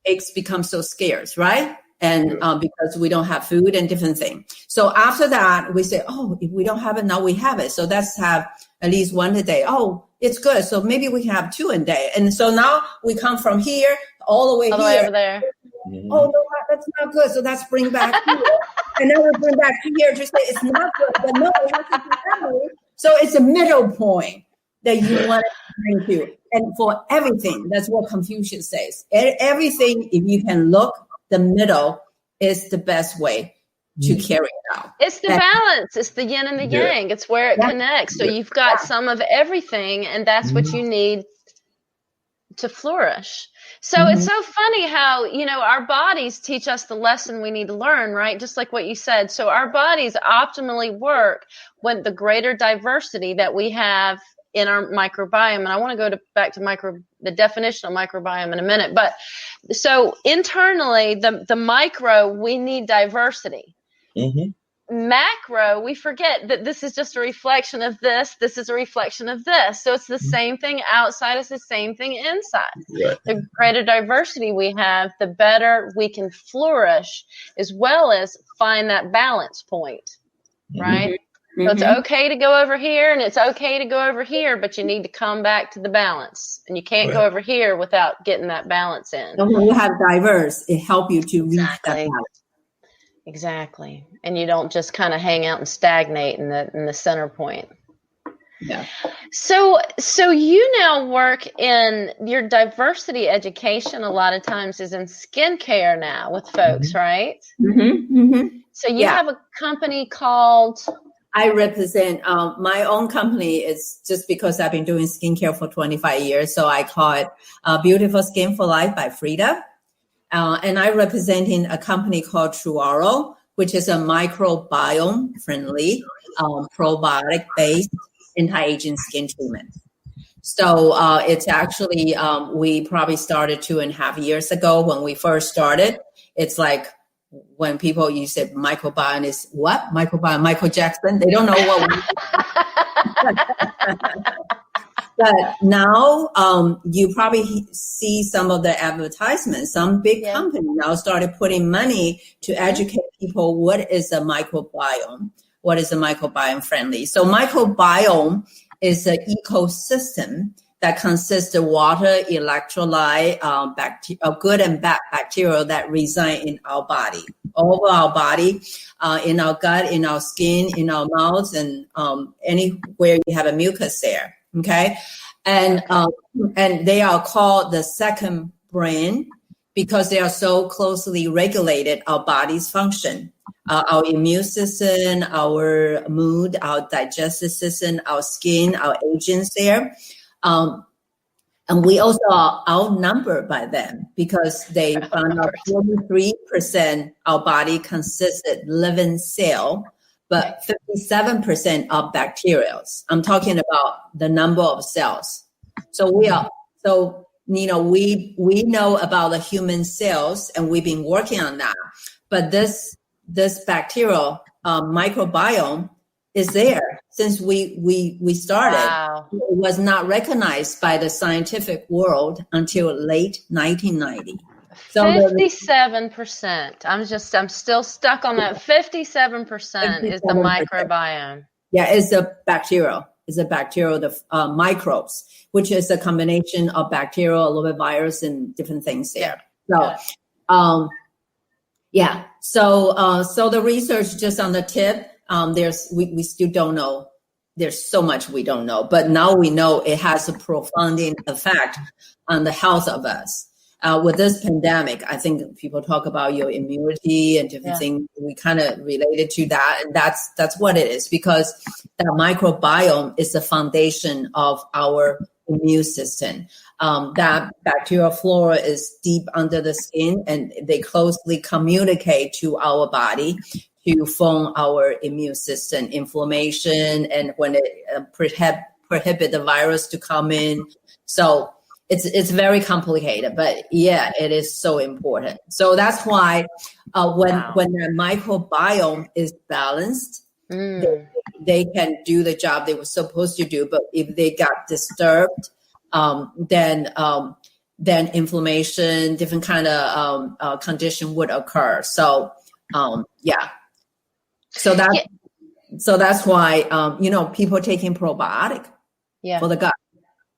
eggs become so scarce, right? And because we don't have food and different things. So after that, we say, oh, if we don't have it, now we have it. So let's have at least one a day. Oh, it's good. So maybe we can have two a day. And so now we come from here all the way here. Over there. Oh, no, that's not good. So let's bring back here. And then we bring back here to say it's not good. But no, it has to be healthy. So it's a middle point that you want to bring to. And for everything, that's what Confucius says. Everything, if you can look, the middle is the best way to carry it out. It's the balance. It's the yin and the yang. It's where it connects. So you've got some of everything, and that's what you need to flourish. So it's so funny how, our bodies teach us the lesson we need to learn, right? Just like what you said. So our bodies optimally work when the greater diversity that we have in our microbiome. And I want to go back to the definition of microbiome in a minute. But so internally, the micro, we need diversity. Mm-hmm. Macro, we forget that this is just a reflection of this. This is a reflection of this. So it's the same thing outside. It's the same thing inside. Right. The greater diversity we have, the better we can flourish, as well as find that balance point, right? Mm-hmm. So it's okay to go over here and it's okay to go over here, but you need to come back to the balance. And you can't go over here without getting that balance in. So when you have diverse, it helps you to reach that balance. Exactly. And you don't just kind of hang out and stagnate in the center point. Yeah. So you now work in your diversity education a lot of times is in skincare now with folks, right? Mm-hmm. Mm-hmm. So you have a company called... I represent my own company. Is just because I've been doing skincare for 25 years. So I call it Beautiful Skin for Life by Frida. And I representing a company called Truaro, which is a microbiome-friendly, probiotic-based anti-aging skin treatment. So it's actually, we probably started 2.5 years ago when we first started. It's like when people, you said microbiome is what? Microbiome, Michael Jackson. They don't know what But now you probably see some of the advertisements. Some big company now started putting money to educate people what is a microbiome, what is a microbiome friendly. So microbiome is an ecosystem that consists of water, electrolyte, good and bad bacteria that reside in our body, all over our body, in our gut, in our skin, in our mouths, and anywhere you have a mucus there. Okay. And they are called the second brain because they are so closely regulated our body's function, our immune system, our mood, our digestive system, our skin, our agents there. And we also are outnumbered by them because they found out 43% our body consisted living cell, but 57% of bacteria. I'm talking about the number of cells. So we know about the human cells and we've been working on that. But this bacterial microbiome is there since we started. Wow. It was not recognized by the scientific world until late 1990. So 57%. I'm still stuck on that. 57% is the microbiome. Yeah, it's a bacterial. It's a bacterial, the microbes, which is a combination of bacterial, a little bit virus, and different things there. So, So the research just on the tip. We still don't know. There's so much we don't know, but now we know it has a profound effect on the health of us. With this pandemic, I think people talk about your immunity and different things. We kind of related to that, and that's what it is because that microbiome is the foundation of our immune system. That bacterial flora is deep under the skin, and they closely communicate to our body to form our immune system, inflammation, and when it prohibit the virus to come in. So it's very complicated, but it is so important. So that's why when the microbiome is balanced, they can do the job they were supposed to do. But if they got disturbed, then inflammation, different kind of condition would occur. So So that's why people taking probiotic for the gut.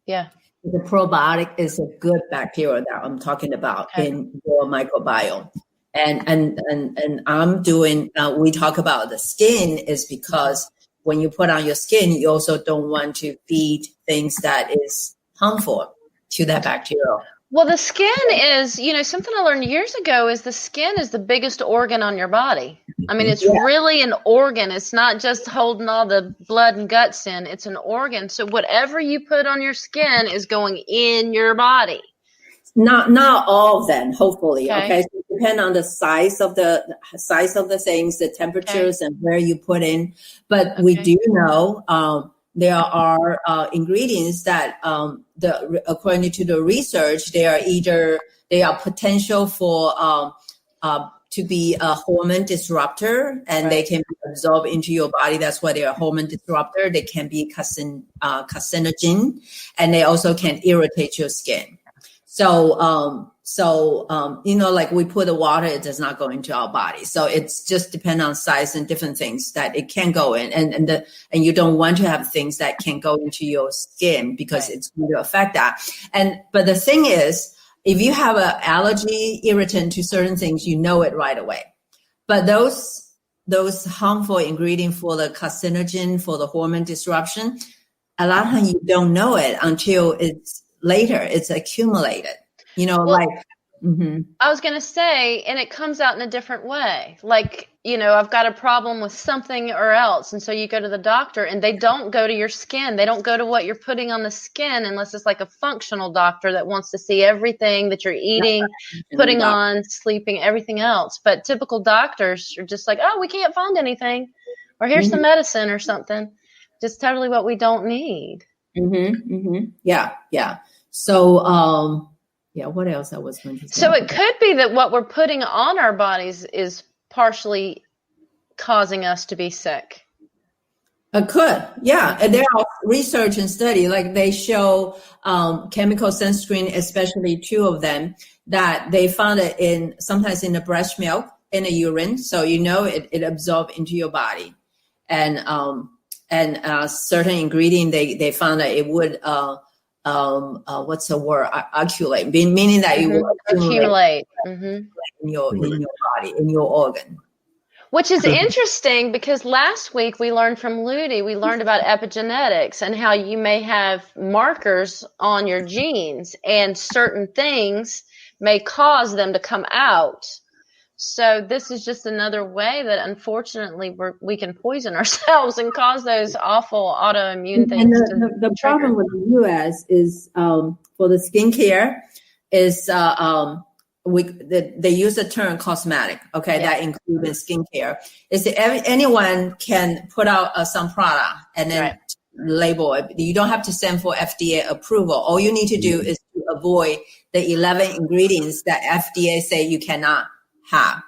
Yeah. The probiotic is a good bacteria that I'm talking about in your microbiome. And I'm doing, we talk about the skin is because when you put on your skin, you also don't want to feed things that is harmful to that bacteria. Well, the skin is, something I learned years ago is the skin is the biggest organ on your body. I mean, it's really an organ. It's not just holding all the blood and guts in. It's an organ. So whatever you put on your skin is going in your body. Not all of them, hopefully. Okay. Okay. So it depends on the size of the things, the temperatures, and where you put in. But we do know there are ingredients that according to the research, they are potential for to be a hormone disruptor, and they can be absorbed into your body. That's why they are hormone disruptor. They can be carcinogen, and they also can irritate your skin. So, like we put the water, it does not go into our body. So it's just depend on size and different things that it can go in. And you don't want to have things that can go into your skin because it's going to affect that. But the thing is, if you have an allergy irritant to certain things, you know it right away. But those harmful ingredients for the carcinogen, for the hormone disruption, a lot of times you don't know it until it's later, it's accumulated, I was going to say, and it comes out in a different way. Like, I've got a problem with something or else. And so you go to the doctor and they don't go to your skin. They don't go to what you're putting on the skin unless it's like a functional doctor that wants to see everything that you're eating, putting on, sleeping, everything else. But typical doctors are just like, oh, we can't find anything. Or here's some medicine or something. Just totally what we don't need. Yeah. So, what else I was going to say? So it could be that what we're putting on our bodies is partially causing us to be sick. It could, yeah. And there are research and study, like they show chemical sunscreen, especially 2 of them, that they found it sometimes in the breast milk, in the urine. So it absorbs into your body, and certain ingredient they found that it would what's the word? Accumulate, meaning that it will accumulate in your body, in your organ. Which is interesting because last week we learned from Ludi, we learned about epigenetics and how you may have markers on your genes and certain things may cause them to come out. So this is just another way that unfortunately we can poison ourselves and cause those awful autoimmune things. And the problem with the U.S. is for the skincare is they use the term cosmetic, that includes skincare. Is that anyone can put out some product and then label it. You don't have to send for FDA approval. All you need to do is to avoid the 11 ingredients that FDA say you cannot have.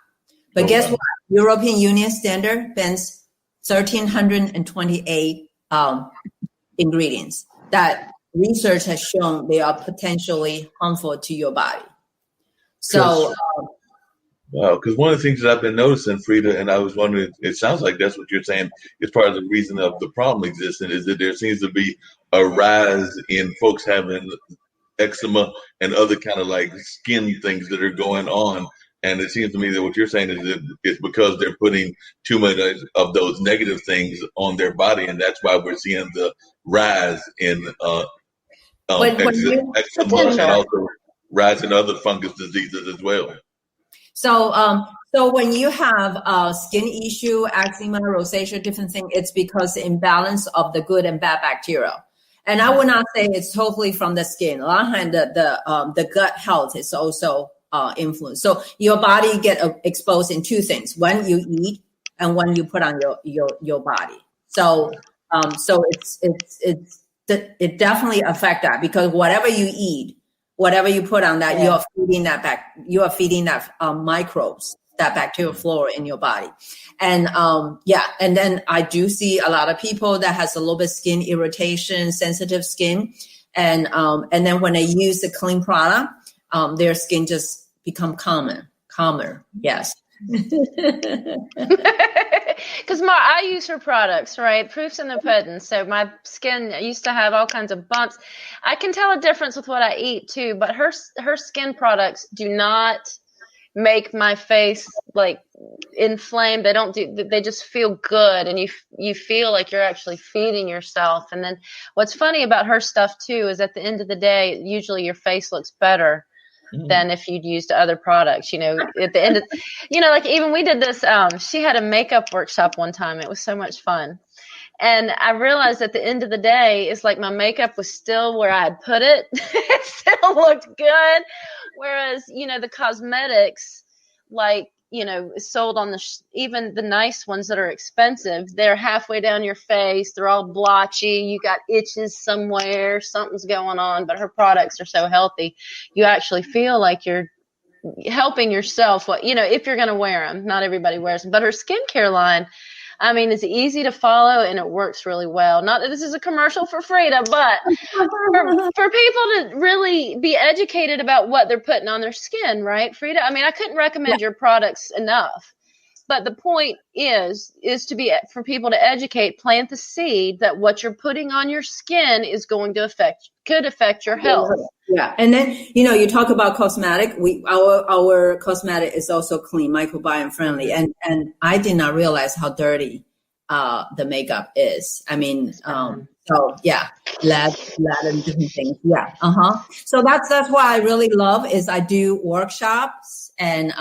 But guess what? European Union standard bans 1,328 ingredients that research has shown they are potentially harmful to your body. So, because one of the things that I've been noticing, Frida, and I was wondering, it sounds like that's what you're saying is part of the reason of the problem existing, is that there seems to be a rise in folks having eczema and other kind of like skin things that are going on. And it seems to me that what you're saying is that it's because they're putting too many of those negative things on their body, and that's why we're seeing the rise in eczema and also rise in other fungus diseases as well. So when you have skin issue, eczema, rosacea, different thing, it's because the imbalance of the good and bad bacteria. And I would not say it's totally from the skin. A lot of times the gut health is also influenced. So your body get exposed in 2 things: when you eat and when you put on your body. So it definitely affect that, because whatever you eat, whatever you put on that, you are feeding that microbes, that bacterial flora in your body. And and then I do see a lot of people that has a little bit skin irritation, sensitive skin, and then when they use the clean product, their skin just become calmer. Yes. Because I use her products, right? Proof's in the pudding. So my skin used to have all kinds of bumps. I can tell a difference with what I eat too, but her skin products do not make my face like inflamed. They just feel good, and you feel like you're actually feeding yourself. And then what's funny about her stuff too is at the end of the day, usually your face looks better than if you'd used other products, at the end of, like even we did this, she had a makeup workshop one time. It was so much fun. And I realized at the end of the day, it's like my makeup was still where I had put it. It still looked good. Whereas, the cosmetics, like, sold on even the nice ones that are expensive, they're halfway down your face. They're all blotchy. You got itches somewhere. Something's going on. But her products are so healthy. You actually feel like you're helping yourself. If you're going to wear them. Not everybody wears them. But her skincare line, it's easy to follow and it works really well. Not that this is a commercial for Frida, but for people to really be educated about what they're putting on their skin, right, Frida? I couldn't recommend your products enough. But the point is for people to educate, plant the seed that what you're putting on your skin is going to could affect your health. Yeah. And then, you talk about cosmetic. Our cosmetic is also clean, microbiome friendly. And I did not realize how dirty the makeup is. So yeah, lead and different things. Yeah. So that's why I really love is I do workshops, and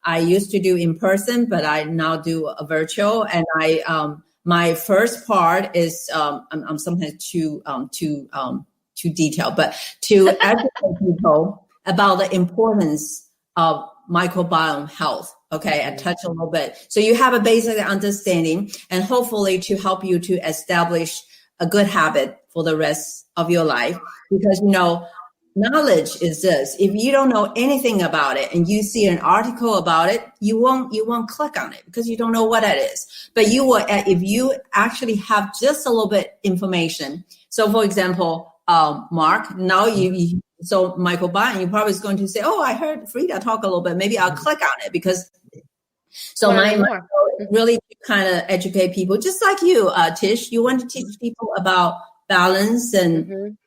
I used to do in person, but I now do a virtual. And my first part is I'm sometimes too detailed, but to educate people about the importance of microbiome health. Okay, I touch a little bit. So you have a basic understanding, and hopefully to help you to establish a good habit for the rest of your life. Because, knowledge is this. If you don't know anything about it and you see an article about it, you won't click on it because you don't know what it is. But you will, if you actually have just a little bit information. So for example, Mark, now so microbiome, you probably is going to say, oh, I heard Frida talk a little bit. Maybe I'll click on it because. So my goal is really to kind of educate people, just like you, Tish. You want to teach people about balance and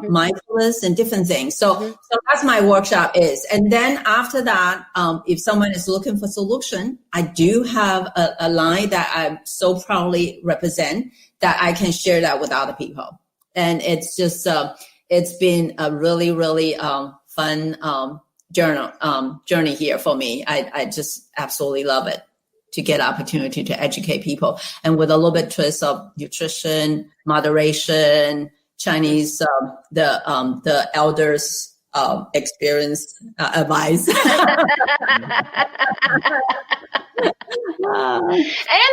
mindfulness and different things. So that's my workshop is. And then after that, if someone is looking for solution, I do have a line that I so proudly represent that I can share that with other people. And it's just, it's been a really, really fun journey here for me. I just absolutely love it to get opportunity to educate people, and with a little bit twist of nutrition, moderation, Chinese, the elders experience advice. And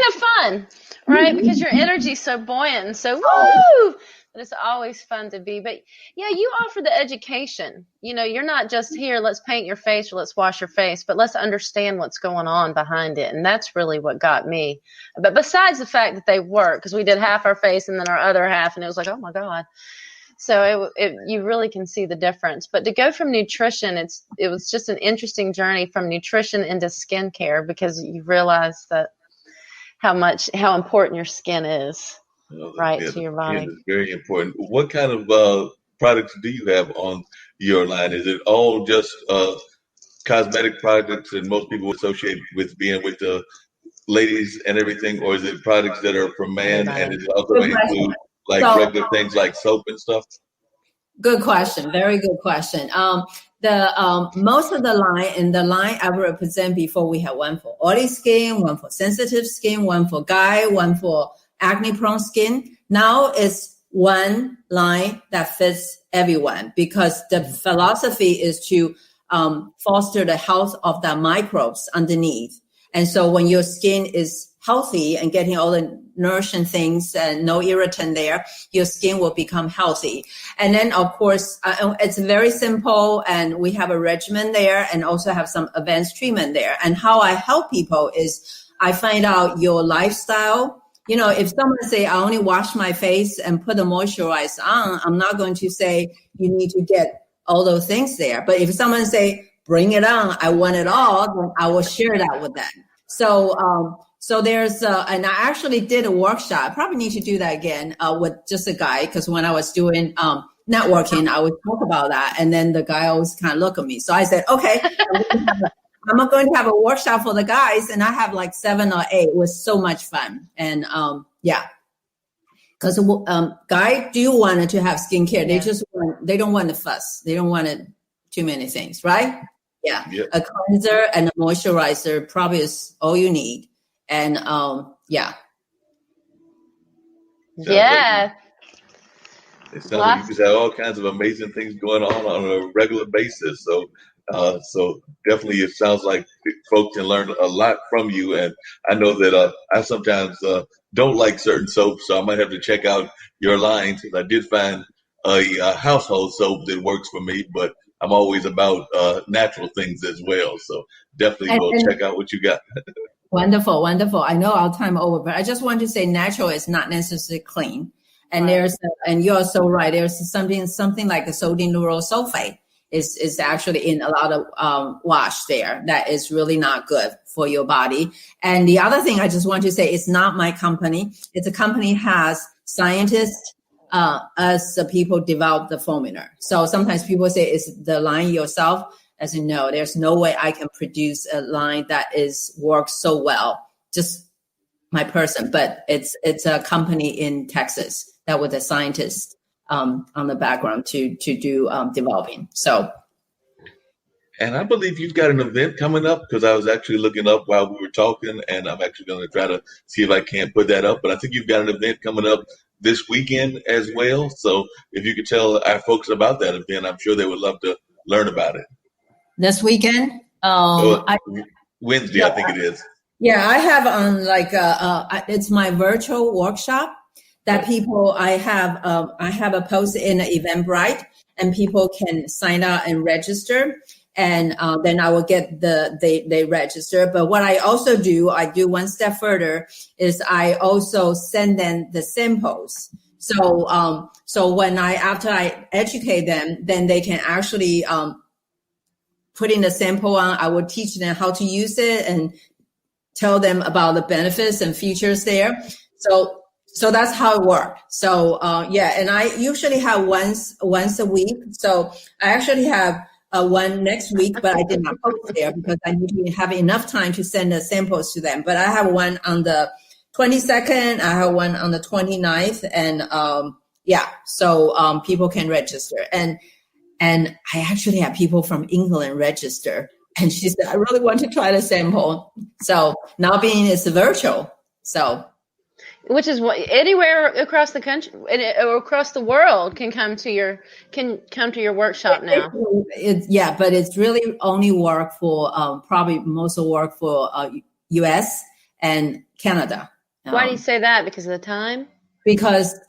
the fun, right? Because your energy's so buoyant and so woo! But it's always fun to be. But yeah, you offer the education. You're not just here, let's paint your face or let's wash your face, but let's understand what's going on behind it. And that's really what got me. But besides the fact that they work, because we did half our face and then our other half, and it was like, oh my God. So you really can see the difference. But to go from nutrition, it was just an interesting journey from nutrition into skincare, because you realize that how important your skin is. To your body. It's very important. What kind of products do you have on your line? Is it all just cosmetic products, and most people associate with being with the ladies and everything, or is it products that are for man, and it also include regular things like soap and stuff? Good question. Very good question. The most of the line I represent before, we have one for oily skin, one for sensitive skin, one for guy, one for acne prone skin. Now it's one line that fits everyone, because the philosophy is to foster the health of the microbes underneath. And so when your skin is healthy and getting all the nourishing things and no irritant there, your skin will become healthy. And then, of course, it's very simple, and we have a regimen there and also have some advanced treatment there. And how I help people is I find out your lifestyle. If someone say, I only wash my face and put a moisturizer on, I'm not going to say you need to get all those things there. But if someone say, bring it on, I want it all, then I will share that with them. So there's, and I actually did a workshop. I probably need to do that again with just a guy, because when I was doing networking, I would talk about that. And then the guy always kind of look at me. So I said, okay, I'm going to have a workshop for the guys, and I have like 7 or 8. It was so much fun. And because guys do want to have skincare. They don't want to fuss. They don't want too many things, right? Yeah. Yep. A cleanser and a moisturizer probably is all you need. And Sounds like you. Yeah. It sounds like you Lots. just have all kinds of amazing things going on a regular basis. So definitely, it sounds like folks can learn a lot from you. And I know that I sometimes don't like certain soaps, so I might have to check out your line because I did find a household soap that works for me. But I'm always about natural things as well. So definitely will And check out what you got. wonderful, wonderful. I know our time over, but I just want to say natural is not necessarily clean. And Right. and you're so right. There's something like the sodium lauryl sulfate is actually in a lot of wash there that is really not good for your body. And the other thing I just want to say, it's not my company. It's a company has scientists as the people develop the formula. So sometimes people say, is the line yourself? As you know, there's no way I can produce a line that works so well. Just my person, but it's a company in Texas that with a scientist on the background to do developing. So, And I believe you've got an event coming up because I was actually looking up while we were talking, and I'm actually going to try to see if I can't put that up. But I think you've got an event coming up this weekend as well. So if you could tell our folks about that event, I'm sure they would love to learn about it. this weekend, So Wednesday, I think it is. Yeah, I have on it's my virtual workshop that people I have a post in Eventbrite and people can sign up and register, and then I will get they register. But what I also do, I do one step further, is I also send them the samples. So so after I educate them, then they can actually put in the sample on. I will teach them how to use it and tell them about the benefits and features there. So that's how it works. So and I usually have once a week. So I actually have one next week, but I did not post there because I need to have enough time to send the samples to them. But I have one on the 22nd. I have one on the 29th, and so people can register. And I actually have people from England register. And she said, I really want to try the sample. So now being it's virtual. So, which is what anywhere across the country or across the world can come to your workshop now. But it's really only work for probably most of work for U.S. and Canada. Why do you say that? Because of the time? Because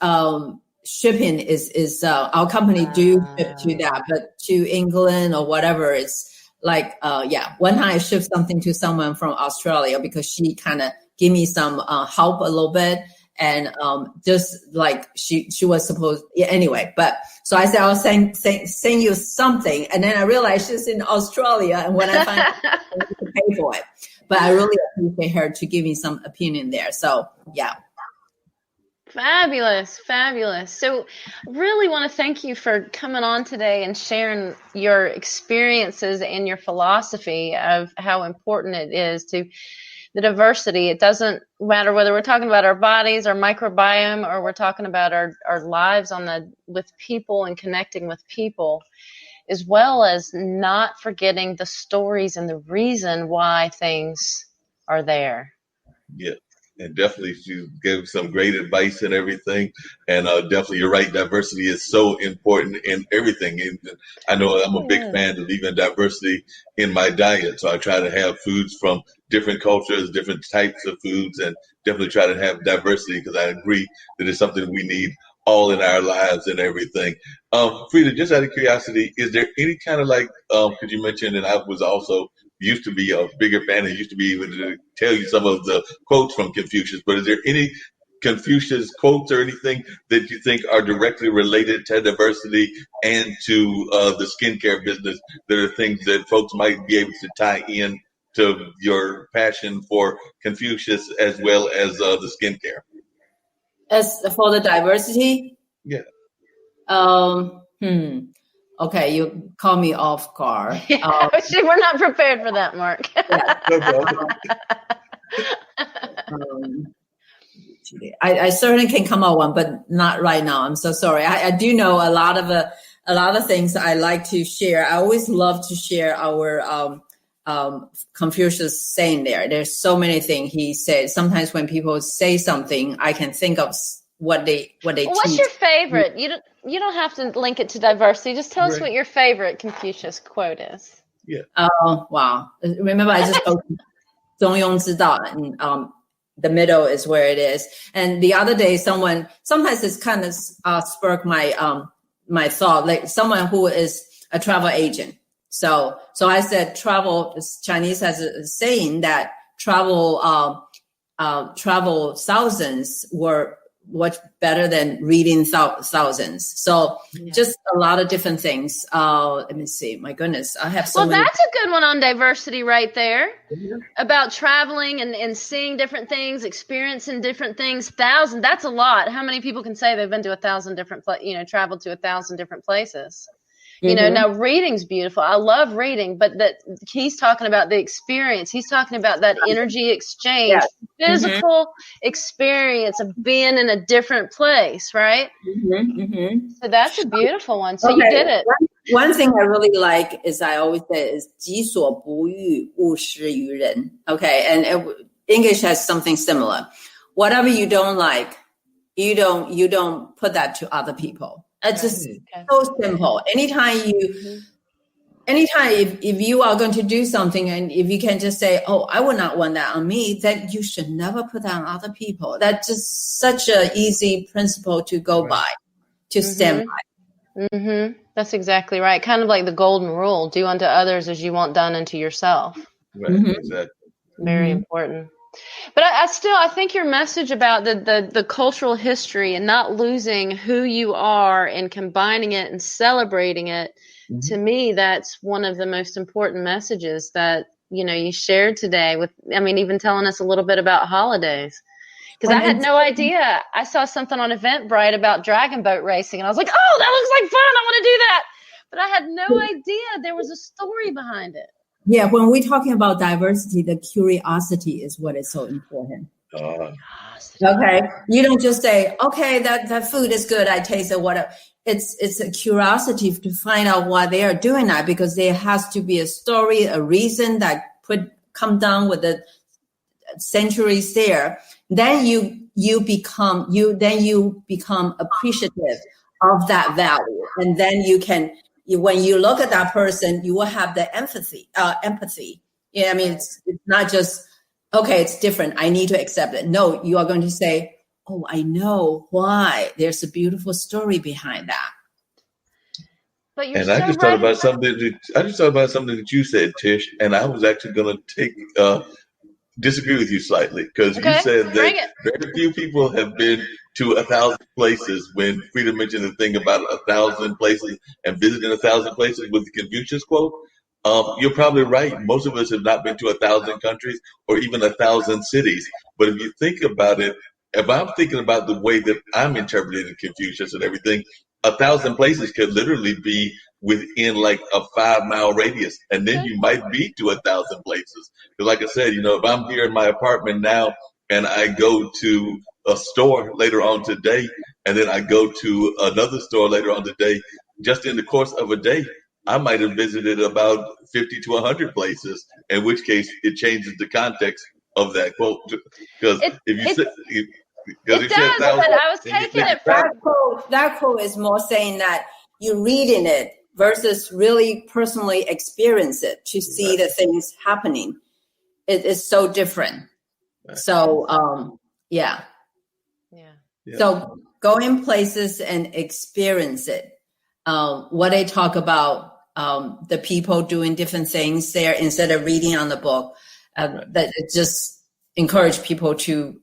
shipping is our company do ship to that, but to England or whatever, it's like, one time I shipped something to someone from Australia because she kind of gave me some help a little bit. And just like she was supposed, anyway. But so I said, I'll send you something. And then I realized she's in Australia. And when I find out, I need to pay for it. But I really appreciate her to give me some opinion there. So, yeah. Fabulous. So really want to thank you for coming on today and sharing your experiences and your philosophy of how important it is to the diversity. It doesn't matter whether we're talking about our bodies, our microbiome, or we're talking about our lives with people and connecting with people, as well as not forgetting the stories and the reason why things are there. Yeah. And definitely she gave some great advice and everything. And definitely you're right. Diversity is so important in everything. And I know I'm a big fan of even diversity in my diet. So I try to have foods from different cultures, different types of foods, and definitely try to have diversity because I agree that it's something we need all in our lives and everything. Frida, just out of curiosity, is there any kind of because you mentioned, and I was also used to be a bigger fan and used to be even to tell you some of the quotes from Confucius, but is there any Confucius quotes or anything that you think are directly related to diversity and to the skincare business that are things that folks might be able to tie in to your passion for Confucius as well as the skincare? As for the diversity? Yeah. Okay, you call me off guard. We're not prepared for that, Mark. I certainly can come up one, but not right now. I'm so sorry. I do know a lot of things I like to share. I always love to share our Confucius saying there. There's so many things he said. Sometimes when people say something, I can think of what they Well, teach. what's your favorite? You don't have to link it to diversity. Just tell us what your favorite Confucius quote is. Yeah. Oh, wow. Remember, I just posted 中庸之道, and the middle is where it is. And the other day, sometimes it's kind of sparked my thought, like someone who is a travel agent. So I said, Chinese has a saying that travel thousands were much better than reading thousands. So just a lot of different things. Let me see. My goodness, I have so many. Well, that's a good one on diversity right there. About traveling and seeing different things, experiencing different things. 1,000, that's a lot. How many people can say they've been to 1,000 different traveled to 1,000 different places? Now reading's beautiful. I love reading, but that he's talking about the experience. He's talking about that energy exchange, physical experience of being in a different place, right? So that's a beautiful one. So you did it. One thing I really like is I always say is 己所不欲，勿施于人. Okay, and English has something similar. Whatever you don't like, you don't put that to other people. It's just so simple. Anytime if you are going to do something, and if you can just say, oh, I would not want that on me, then you should never put that on other people. That's just such an easy principle to go by, to stand by. That's exactly right. Kind of like the golden rule: do unto others as you want done unto yourself. Right, exactly. Very important. But I think your message about the cultural history and not losing who you are and combining it and celebrating it, to me, that's one of the most important messages that, you shared today with, even telling us a little bit about holidays. Because I had no idea. I saw something on Eventbrite about dragon boat racing, and I was like, oh, that looks like fun. I want to do that. But I had no idea there was a story behind it. Yeah, when we're talking about diversity, the curiosity is what is so important. Okay, you don't just say, okay, that food is good, I taste it, whatever. It's a curiosity to find out why they are doing that, because there has to be a story, a reason that come down with the centuries there. Then you become appreciative of that value, and then when you look at that person, you will have the empathy. Yeah, it's not just, okay, it's different, I need to accept it. No, you are going to say, oh, I know why. There's a beautiful story behind that. But you're I just thought about something that you said, Tish, and I was actually going to disagree with you slightly, because you said that very few people have been to 1,000 places, when Frida mentioned the thing about 1,000 places and visiting 1,000 places with the Confucius quote. You're probably right. Most of us have not been to 1,000 countries or even 1,000 cities. But if you think about it, if I'm thinking about the way that I'm interpreting Confucius and everything, 1,000 places could literally be within like a 5-mile radius, and then you might be to 1,000 places. Because like I said, if I'm here in my apartment now and I go to a store later on today, and then I go to another store later on today, just in the course of a day, I might have visited about 50 to 100 places, in which case it changes the context of that quote. Because but I was taking it from that quote is more saying that you're reading it versus really personally experience it to see the things happening. It is so different. Right. So, yeah. So go in places and experience it. What they talk about, the people doing different things there instead of reading on the book, that it just encourage people to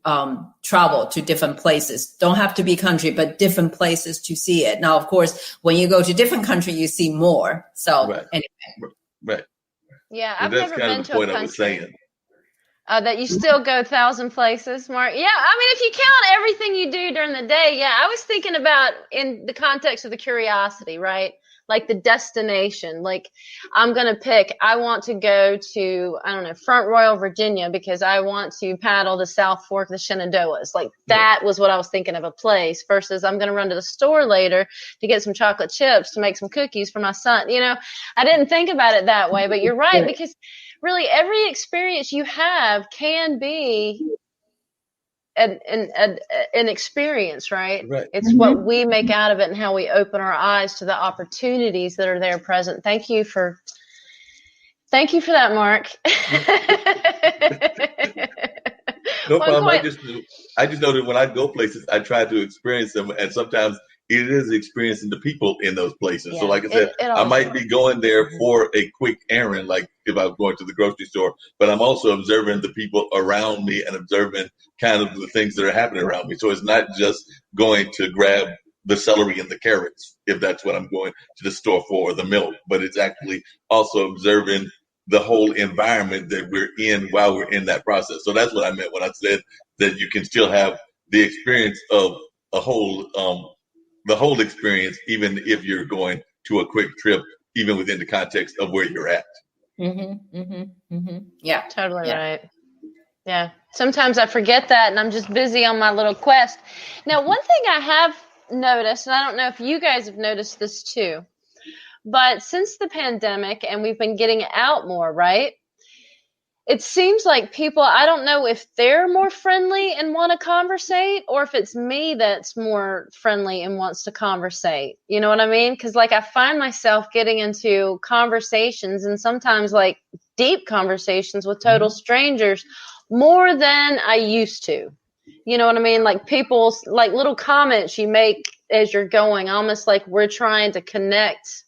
travel to different places. Don't have to be country, but different places to see it. Now, of course, when you go to different country, you see more. So anyway. Right. Yeah, I've never been to a country. That you still go 1,000 places, Mark. Yeah, if you count everything you do during the day, I was thinking about in the context of the curiosity, right? Like the destination. Like I'm going to pick, I want to go to, Front Royal, Virginia, because I want to paddle the South Fork of the Shenandoahs. Like that was what I was thinking of a place, versus I'm going to run to the store later to get some chocolate chips to make some cookies for my son. I didn't think about it that way, but you're right, because really every experience you have can be an experience, right? Right. It's what we make out of it and how we open our eyes to the opportunities that are there present. Thank you for that, Mark. No One problem. point. I just know that when I go places, I try to experience them, and sometimes it is experiencing the people in those places. So, Yeah, like I said, it I always might be going there for a quick errand, like if I was going to the grocery store, but I'm also observing the people around me and observing kind of the things that are happening around me. So it's not just going to grab the celery and the carrots, if that's what I'm going to the store for, or the milk, but it's actually also observing the whole environment that we're in while we're in that process. So that's what I meant when I said that you can still have the experience of a whole, the whole experience, even if you're going to a quick trip, even within the context of where you're at. Yeah, Totally right. Yeah. Sometimes I forget that and I'm just busy on my little quest. Now, one thing I have noticed, and I don't know if you guys have noticed this too, but since the pandemic and we've been getting out more, right? It seems like people, I don't know if they're more friendly and want to conversate or if it's me that's more friendly and wants to conversate. You know what I mean? Because like I find myself getting into conversations and sometimes like deep conversations with total strangers more than I used to. You know what I mean? Like people's like little comments you make as you're going, almost like we're trying to connect,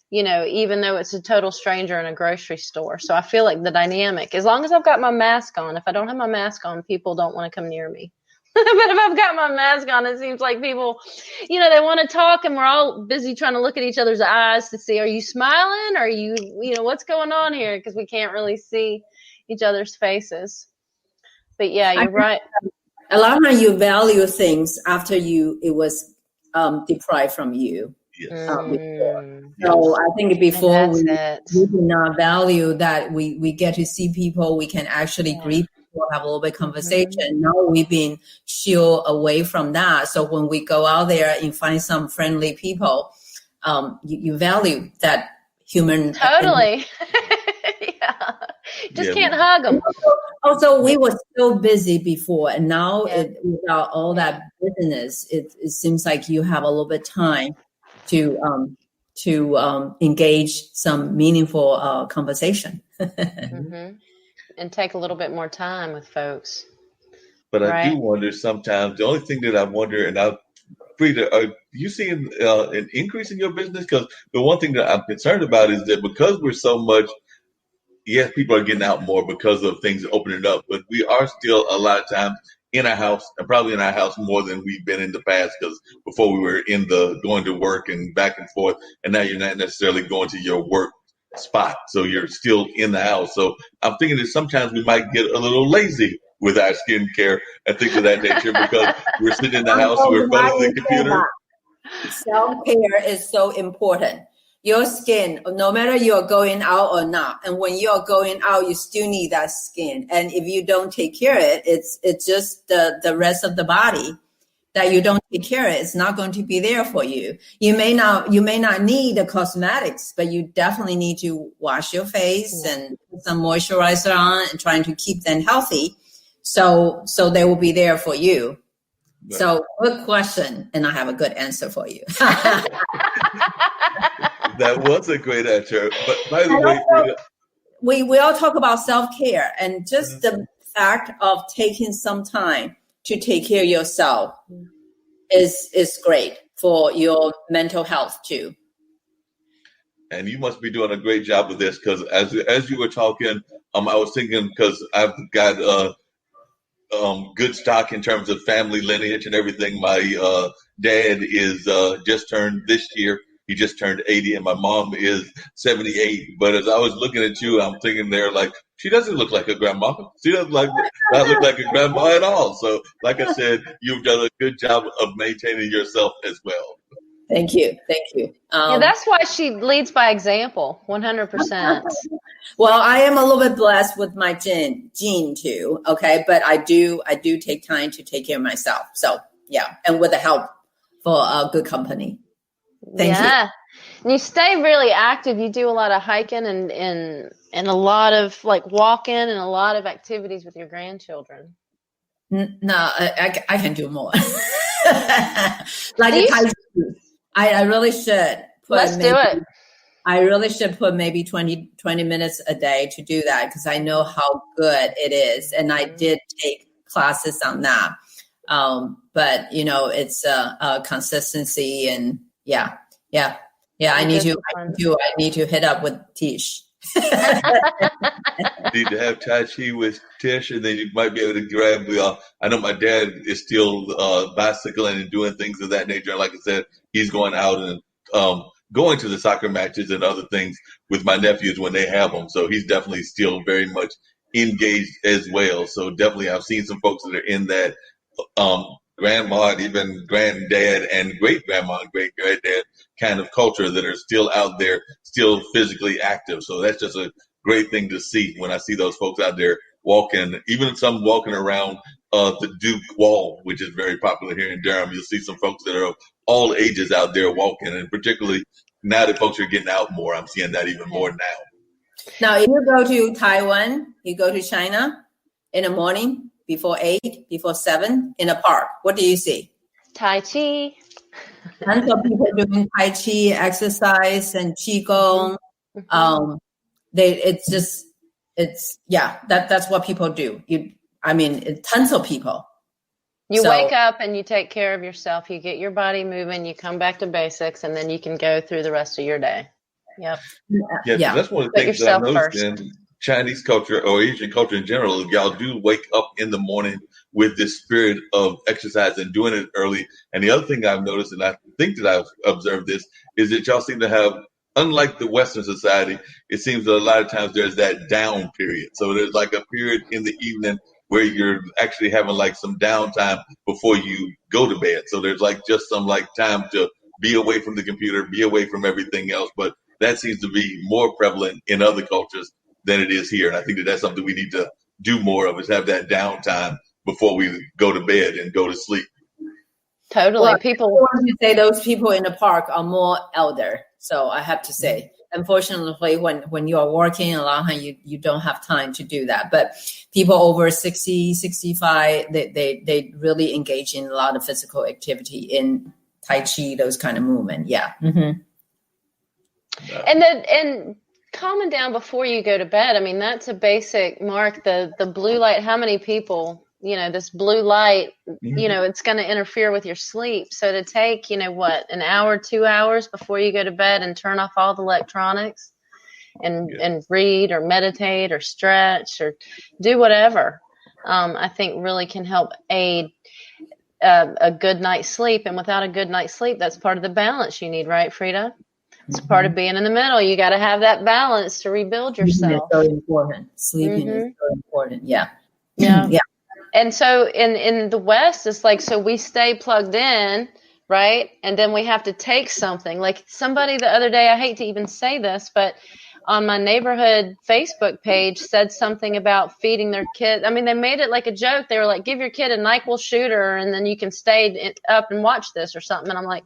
you know, even though it's a total stranger in a grocery store. So I feel like the dynamic, as long as I've got my mask on, if I don't have my mask on, people don't want to come near me. But if I've got my mask on, it seems like people, you know, they want to talk and we're all busy trying to look at each other's eyes to see, are you smiling? Are you, you know, what's going on here? Because we can't really see each other's faces. But yeah, you're right. A lot of times you value things after it was deprived from you. Yes. So I think before we it. do not value that we get to see people, we can actually greet people, have a little bit of conversation. Now we've been shielded away from that. So when we go out there and find some friendly people, you value that human. Totally. Yeah. Just can't hug them. Also, we were so busy before, and now without all that busyness, it seems like you have a little bit of time to engage some meaningful conversation. And take a little bit more time with folks. But I do wonder sometimes, the only thing that I wonder, and I'll Frida, are you seeing an increase in your business? Because the one thing that I'm concerned about is that because we're so much, yes, people are getting out more because of things opening up, but we are still a lot of times in our house, and probably in our house more than we've been in the past, because before we were in the going to work and back and forth, and now you're not necessarily going to your work spot, so you're still in the house. So I'm thinking that sometimes we might get a little lazy with our skincare and things of that nature because we're sitting in the house, we're in front of the computer. Self-care is so important. Your skin, no matter you're going out or not, and when you're going out, you still need that skin. And if you don't take care of it, it's just the rest of the body that you don't take care of. It's not going to be there for you. You may not need the cosmetics, but you definitely need to wash your face and put some moisturizer on and trying to keep them healthy. So they will be there for you. Right. So good question, and I have a good answer for you. That was a great answer. But by the way, we all talk about self-care, and just the fact of taking some time to take care of yourself is great for your mental health too. And you must be doing a great job with this, because as you were talking, I was thinking, because I've got good stock in terms of family lineage and everything. My dad is just turned this year. He just turned 80, and my mom is 78. But as I was looking at you, I'm thinking there, like, she doesn't look like a grandma. She doesn't not look like a grandma at all. So, like I said, you've done a good job of maintaining yourself as well. Thank you. That's why she leads by example, 100%. Well, I am a little bit blessed with my gene too. Okay, but I do take time to take care of myself. So yeah, and with the help for a good company. Thank you. And you stay really active. You do a lot of hiking and a lot of like walking and a lot of activities with your grandchildren. No, I can do more. Like a Tai Chi. I really should. Let's do it. I really should put maybe 20 minutes a day to do that because I know how good it is. And I did take classes on that. But it's a consistency and yeah. I need to hit up with Tish. Need to have Tai Chi with Tish, and then you might be able to grab. I know my dad is still bicycling and doing things of that nature. And like I said, he's going out and going to the soccer matches and other things with my nephews when they have them. So he's definitely still very much engaged as well. So definitely, I've seen some folks that are in that grandma, and even granddad, and great grandma and great granddad kind of culture that are still out there, still physically active. So that's just a great thing to see when I see those folks out there walking, even some walking around the Duke Wall, which is very popular here in Durham. You'll see some folks that are of all ages out there walking, and particularly now that folks are getting out more, I'm seeing that even more now. Now, if you go to Taiwan, you go to China in the morning before 8, before 7 in a park, what do you see? Tai Chi. Tons of people doing Tai Chi exercise and Qigong. That's what people do. Tons of people. You wake up and you take care of yourself. You get your body moving. You come back to basics, and then you can go through the rest of your day. Yep. Yeah. That's one of the things that I've noticed in Chinese culture or Asian culture in general. Y'all do wake up in the morning with this spirit of exercise and doing it early. And the other thing I've noticed, and I think that I've observed this, is that y'all seem to have, unlike the Western society, it seems that a lot of times there's that down period. So there's like a period in the evening where you're actually having like some downtime before you go to bed. So there's like just some like time to be away from the computer, be away from everything else. But that seems to be more prevalent in other cultures than it is here. And I think that that's something we need to do more of, is have that downtime before we go to bed and go to sleep. Totally. Well, people say those people in the park are more elder. So I have to say, unfortunately, when you are working a lot, you don't have time to do that. But people over 60, 65, they really engage in a lot of physical activity in Tai Chi, those kind of movement. Yeah. Mm-hmm. And calming down before you go to bed. I mean, that's a basic, Mark, the blue light. How many people, this blue light, it's going to interfere with your sleep. So to take, an hour, 2 hours before you go to bed and turn off all the electronics and read or meditate or stretch or do whatever, I think really can help aid a good night's sleep. And without a good night's sleep, that's part of the balance you need, right, Frida? It's part of being in the middle. You got to have that balance to rebuild yourself. It's so important. Sleeping is so important. Yeah. Yeah. And so in the West, it's like, so we stay plugged in, right? And then we have to take something. Like somebody the other day, I hate to even say this, but on my neighborhood Facebook page said something about feeding their kid. I mean, they made it like a joke. They were like, give your kid a NyQuil shooter and then you can stay up and watch this or something. And I'm like,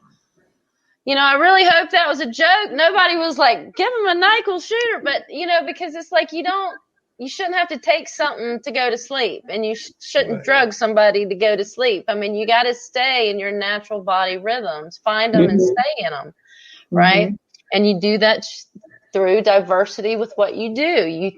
I really hope that was a joke. Nobody was like, give him a NyQuil shooter. But, because it's like you shouldn't have to take something to go to sleep, and you shouldn't drug somebody to go to sleep. I mean, you got to stay in your natural body rhythms, find them and stay in them, right? And you do that through diversity with what you do. You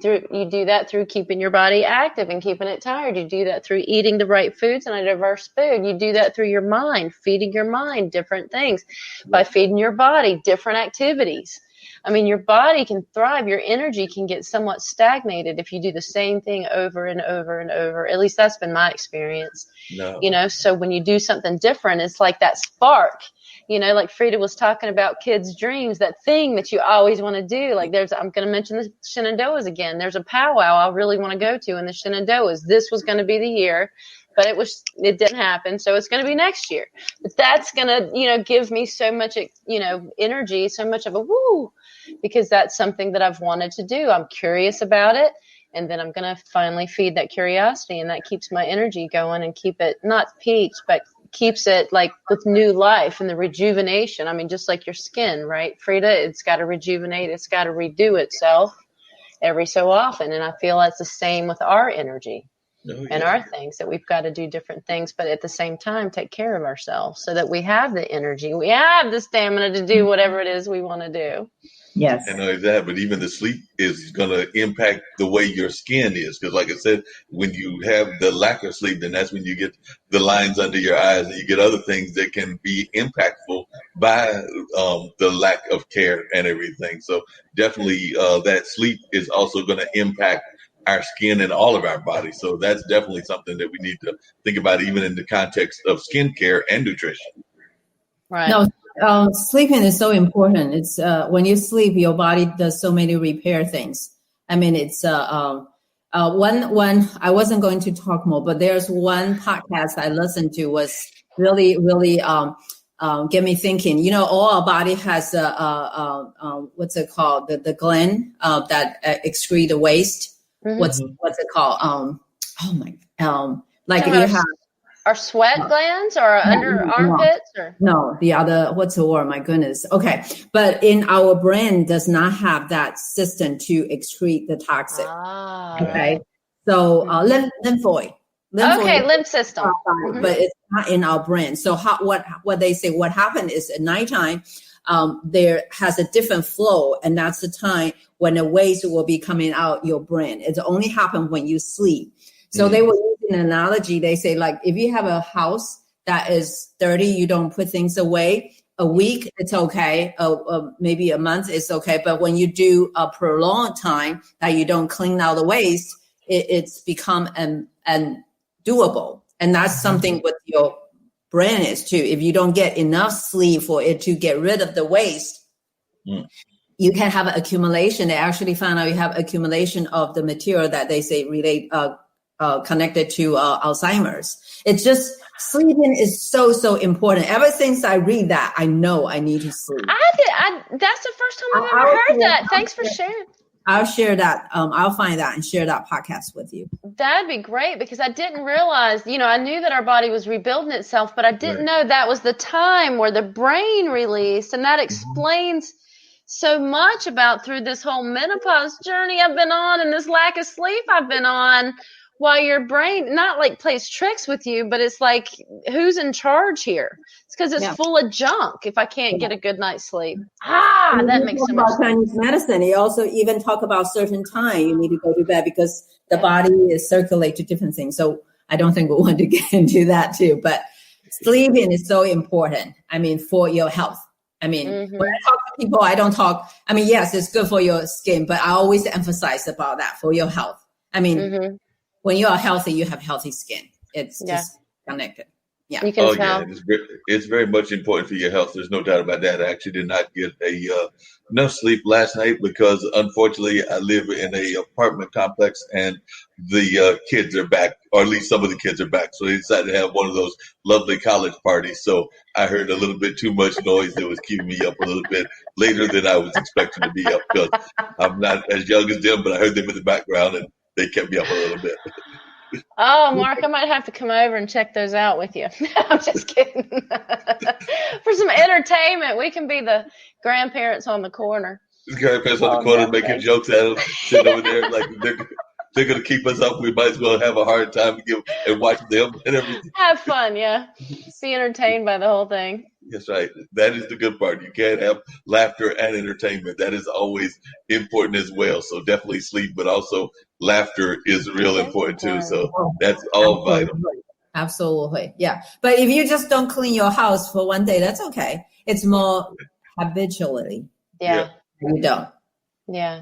do that through keeping your body active and keeping it tired. You do that through eating the right foods and a diverse food. You do that through your mind, feeding your mind different things, by feeding your body different activities. I mean, your body can thrive. Your energy can get somewhat stagnated if you do the same thing over and over and over. At least that's been my experience. No. So when you do something different, it's like that spark. Like Frida was talking about kids' dreams, that thing that you always want to do. Like I'm going to mention the Shenandoahs again. There's a powwow I really want to go to in the Shenandoahs. This was going to be the year, but it didn't happen. So it's going to be next year. But that's going to, give me so much, energy, so much of a woo, because that's something that I've wanted to do. I'm curious about it. And then I'm going to finally feed that curiosity, and that keeps my energy going and keep it not peaked, but keeps it like with new life and the rejuvenation. I mean, just like your skin, right, Frida? It's got to rejuvenate. It's got to redo itself every so often. And I feel that's the same with our energy. Oh, and yeah. our things, that we've got to do different things, but at the same time, take care of ourselves so that we have the energy, we have the stamina to do whatever it is we want to do. Yes. And not only that, but even the sleep is going to impact the way your skin is. Because, like I said, when you have the lack of sleep, then that's when you get the lines under your eyes, and you get other things that can be impactful by the lack of care and everything. So definitely, that sleep is also going to impact our skin and all of our bodies. So that's definitely something that we need to think about, even in the context of skincare and nutrition. Right. No, sleeping is so important. It's when you sleep, your body does so many repair things. I mean, it's one. I wasn't going to talk more, but there's one podcast I listened to was really, really get me thinking. You know, all our body has what's it called? The gland that excrete the waste. Mm-hmm. What's it called? Oh my, like So you have. Our sweat glands or under armpits or no, the other, what's the word? My goodness. Okay. But in our brain does not have that system to excrete the toxic. Okay. Right. So lymphoid. Okay, lymph system. But it's not in our brain. So what they say, what happened is at nighttime, there has a different flow, and that's the time when the waste will be coming out your brain. It only happens when you sleep. So they were using an analogy. They say, like, if you have a house that is dirty, you don't put things away. A week, it's okay. Maybe a month, it's okay. But when you do a prolonged time that you don't clean out the waste, it's become doable. And that's something with your brain is too. If you don't get enough sleep for it to get rid of the waste, you can have an accumulation. They actually found out you have accumulation of the material that they say relate connected to Alzheimer's. It's just sleeping is so important. Ever since I read that, I know I need to sleep. That's the first time I've ever heard that. Thanks for sharing. I'll share that. I'll find that and share that podcast with you. That'd be great, because I didn't realize, I knew that our body was rebuilding itself, but I didn't know that was the time where the brain released. And that explains so much about through this whole menopause journey I've been on and this lack of sleep I've been on. While your brain not like plays tricks with you, but it's like, who's in charge here? It's because it's full of junk if I can't get a good night's sleep. That makes so much sense. Chinese medicine, they also even talk about certain time you need to go to bed because the body is circulate to different things. So I don't think we want to get into that too. But sleeping is so important. I mean, for your health. I mean, when I talk to people, I don't talk. I mean, yes, it's good for your skin, but I always emphasize about that for your health. I mean, when you are healthy, you have healthy skin. It's just connected. Yeah. You can tell. Yeah. It's very much important for your health. There's no doubt about that. I actually did not get enough sleep last night because, unfortunately, I live in a apartment complex and the kids are back, or at least some of the kids are back. So they decided to have one of those lovely college parties. So I heard a little bit too much noise that was keeping me up a little bit later than I was expecting to be up, because I'm not as young as them, but I heard them in the background and they kept me up a little bit. Oh, Mark, I might have to come over and check those out with you. I'm just kidding. For some entertainment, we can be the grandparents on the corner. The grandparents on the corner making jokes at them, sitting over there like they're going to keep us up. We might as well have a hard time and watch them and everything. Have fun, yeah. Be entertained by the whole thing. That's right. That is the good part. You can't have laughter and entertainment. That is always important as well. So definitely sleep, but also laughter is real important too. So that's all vital. Absolutely. Yeah. But if you just don't clean your house for one day, that's okay. It's more habitually. Yeah. You don't. Yeah.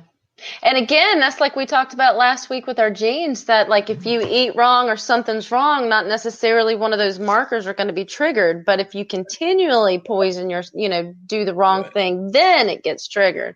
And again, that's like we talked about last week with our genes, that like if you eat wrong or something's wrong, not necessarily one of those markers are going to be triggered. But if you continually poison do the wrong thing, then it gets triggered.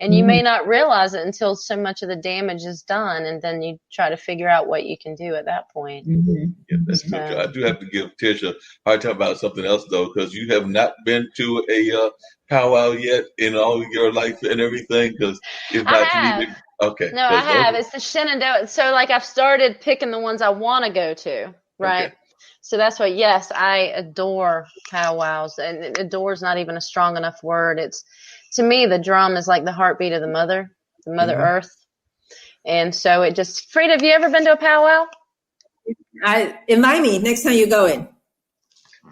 And you may not realize it until so much of the damage is done. And then you try to figure out what you can do at that point. Yeah, that's good. I do have to give Tish a hard time about something else, though, because you have not been to a powwow yet in all your life and everything. Because if not, you need to. Okay. No, I have. It's the Shenandoah. So, like, I've started picking the ones I want to go to, right? Okay. So that's why, yes, I adore powwows. And adore is not even a strong enough word. It's, to me, the drum is like the heartbeat of the Mother Earth. And so it just, Frida, have you ever been to a powwow? Invite me next time you go in.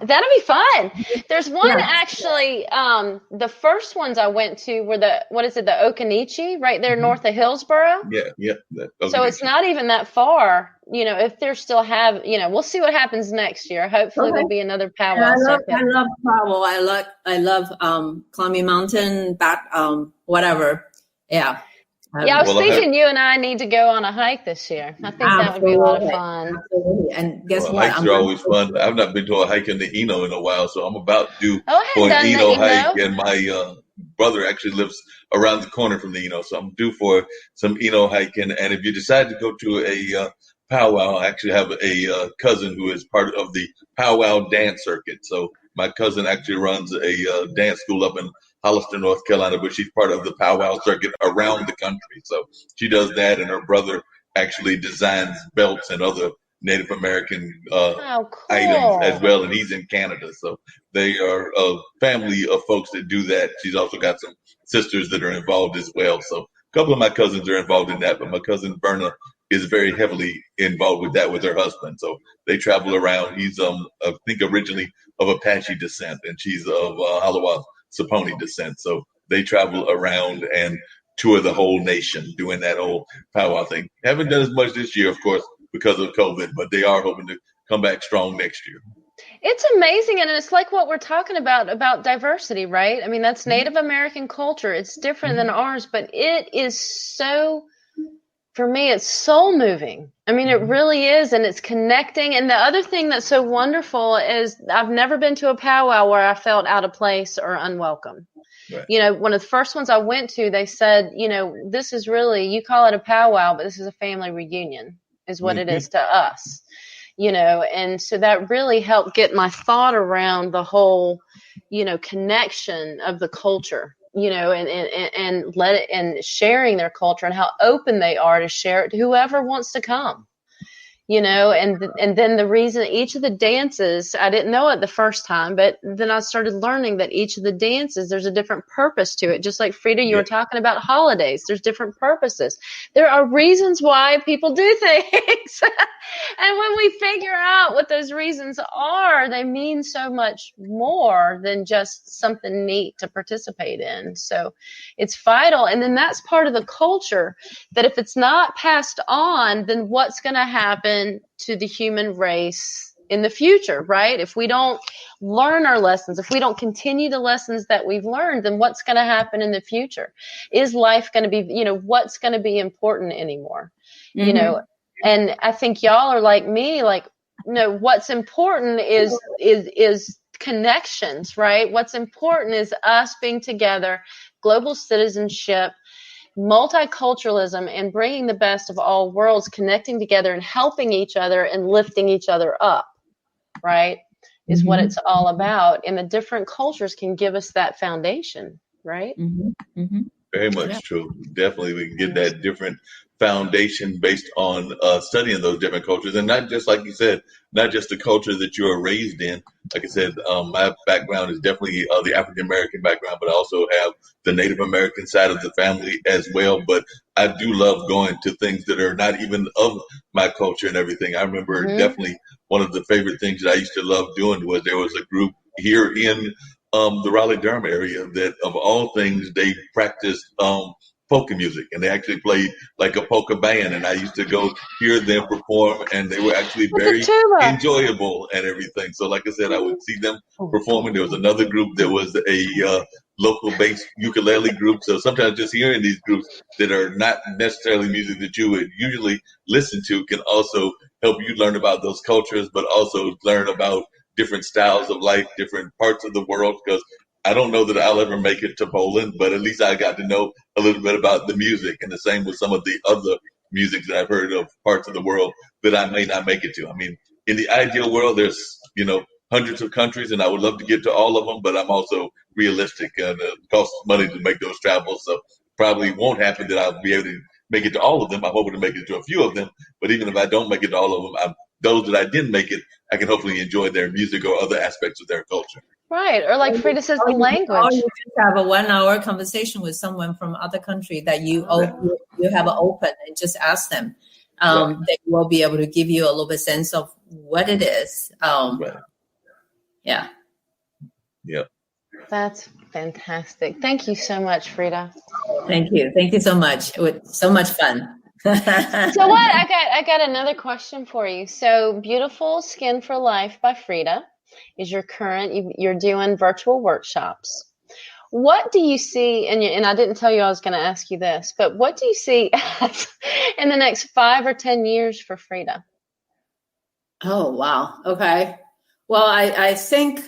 That'll be fun. There's one actually, the first ones I went to were the Okanichi, right there north of Hillsboro. Yeah. So it's not even that far, if they're still we'll see what happens next year. Hopefully there'll be another powwow circuit. I love travel. I love climbing mountain, whatever. Yeah. Yeah, I was thinking you and I need to go on a hike this year. I think that would be a lot of fun. Absolutely. And guess what? Hikes are always fun. I've not been to a hike in the Eno in a while, so I'm about due for an done Eno the hike. Eno. And my brother actually lives around the corner from the Eno, so I'm due for some Eno hiking. And if you decide to go to a powwow, I actually have a cousin who is part of the powwow dance circuit. So my cousin actually runs a dance school up in Hollister, North Carolina, but she's part of the powwow circuit around the country. So she does that, and her brother actually designs belts and other Native American items as well, and he's in Canada. So they are a family of folks that do that. She's also got some sisters that are involved as well. So a couple of my cousins are involved in that, but my cousin Berna is very heavily involved with that with her husband. So they travel around. He's, I think, originally of Apache descent, and she's of Halawa Saponi descent. So they travel around and tour the whole nation doing that whole powwow thing. Haven't done as much this year, of course, because of COVID, but they are hoping to come back strong next year. It's amazing. And it's like what we're talking about diversity, right? I mean, that's Native American culture. It's different than ours, but it is so, for me, it's soul moving. I mean, it really is. And it's connecting. And the other thing that's so wonderful is I've never been to a powwow where I felt out of place or unwelcome. Right. One of the first ones I went to, they said, this is really, you call it a powwow, but this is a family reunion is what it is to us, and so that really helped get my thought around the whole, connection of the culture, and let it, and sharing their culture and how open they are to share it to whoever wants to come. And then the reason each of the dances, I didn't know it the first time, but then I started learning that each of the dances, there's a different purpose to it. Just like Frida, you were talking about holidays, there's different purposes. There are reasons why people do things. And when we figure out what those reasons are, they mean so much more than just something neat to participate in. So it's vital. And then that's part of the culture that if it's not passed on, then what's going to happen to the human race in the future, right? If we don't learn our lessons, if we don't continue the lessons that we've learned, then what's going to happen in the future? Is life going to be, what's going to be important anymore? And I think y'all are like me, like, what's important is connections, right? What's important is us being together, global citizenship, multiculturalism, and bringing the best of all worlds, connecting together and helping each other and lifting each other up, right? Is what it's all about. And the different cultures can give us that foundation, right? Very much true. Definitely, we can get that different foundation based on studying those different cultures, and not just, like you said, not just the culture that you are raised in. Like I said, my background is definitely the African American background, but I also have the Native American side of the family as well. But I do love going to things that are not even of my culture and everything. I remember definitely one of the favorite things that I used to love doing was there was a group here in the Raleigh-Durham area that, of all things, they practiced polka music, and they actually played like a polka band, and I used to go hear them perform, and they were actually very enjoyable and everything. So like I said, I would see them performing. There was another group that was a local based ukulele group. So sometimes just hearing these groups that are not necessarily music that you would usually listen to can also help you learn about those cultures, but also learn about different styles of life, different parts of the world, because I don't know that I'll ever make it to Poland, but at least I got to know a little bit about the music, and the same with some of the other music that I've heard of parts of the world that I may not make it to. I mean, in the ideal world, there's, hundreds of countries, and I would love to get to all of them, but I'm also realistic, and it costs money to make those travels, so probably won't happen that I'll be able to make it to all of them. I'm hoping to make it to a few of them, but even if I don't make it to all of them, those that I didn't make it, I can hopefully enjoy their music or other aspects of their culture. Right. Or like Frida says, the language. Or you just have a 1 hour conversation with someone from other country that you have open and just ask them. Right. They will be able to give you a little bit sense of what it is. Right. Yeah. Yeah. That's fantastic. Thank you so much, Frida. Thank you. Thank you so much. It was so much fun. So what? I got another question for you. So Beautiful Skin for Life by Frida is your current. You're doing virtual workshops. What do you see? And I didn't tell you I was going to ask you this, but what do you see in the next 5 or 10 years for Frida? Oh, wow. Okay. Well, I think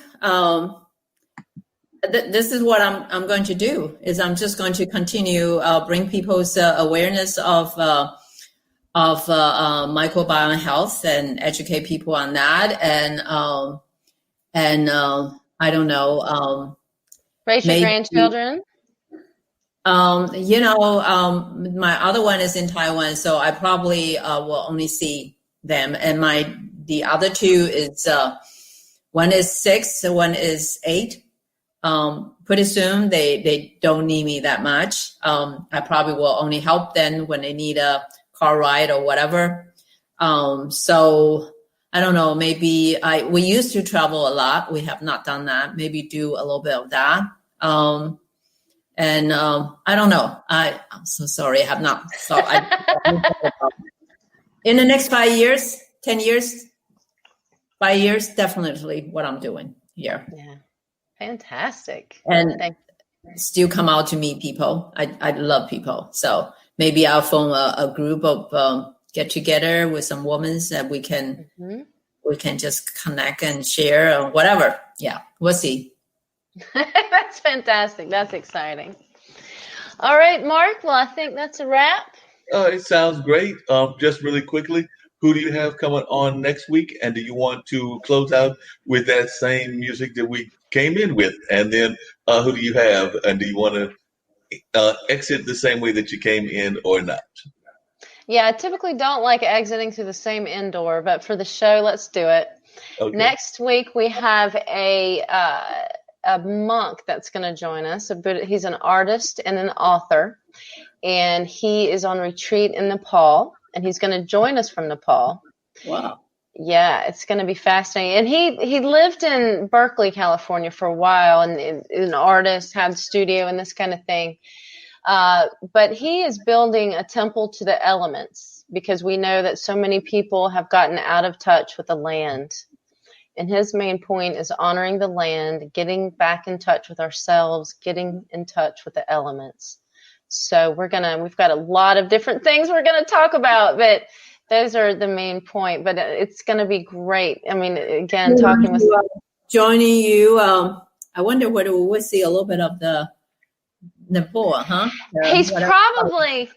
this is what I'm going to do. Is I'm just going to continue bring people's awareness of microbiome health and educate people on that, and I don't know. Raise your grandchildren. My other one is in Taiwan, so I probably will only see them. And the other two is one is 6, so one is 8. Pretty soon they don't need me that much. I probably will only help them when they need a car ride or whatever. So I don't know. Maybe we used to travel a lot. We have not done that. Maybe do a little bit of that. And I don't know. I'm so sorry. I have not thought. In the next 5 years, 10 years, 5 years, definitely what I'm doing here. Yeah, fantastic. And still come out to meet people. I love people. So maybe I'll form a group of get together with some women that we can just connect and share or whatever. Yeah, we'll see. That's fantastic. That's exciting. All right, Mark. Well, I think that's a wrap. It sounds great. Just really quickly, who do you have coming on next week? And do you want to close out with that same music that we came in with? And then who do you have? And do you want to exit the same way that you came in or not? Yeah, I typically don't like exiting through the same door, but for the show, let's do it. Okay. Next week, we have a monk that's going to join us. He's an artist and an author, and he is on retreat in Nepal, and he's going to join us from Nepal. Wow. Yeah, it's going to be fascinating. And he lived in Berkeley, California for a while, and an artist, had a studio and this kind of thing. But he is building a temple to the elements because we know that so many people have gotten out of touch with the land. And his main point is honoring the land, getting back in touch with ourselves, getting in touch with the elements. So we've got a lot of different things we're going to talk about, but those are the main point. But it's going to be great. I mean, again, talking with joining you. I wonder whether we will see a little bit of the Nepal, huh? He's probably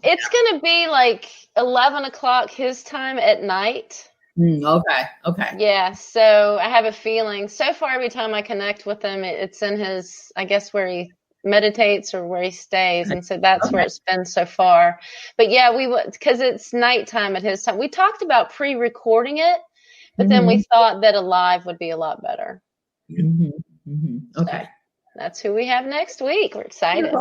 it's going to be like 11 o'clock his time at night. Okay. Yeah, so I have a feeling. So far, every time I connect with him, it's in his, I guess, where he meditates or where he stays, and so that's where it's been so far. But yeah, we would, because it's nighttime at his time. We talked about pre-recording it, but then we thought that a live would be a lot better. Okay. So that's who we have next week. We're excited.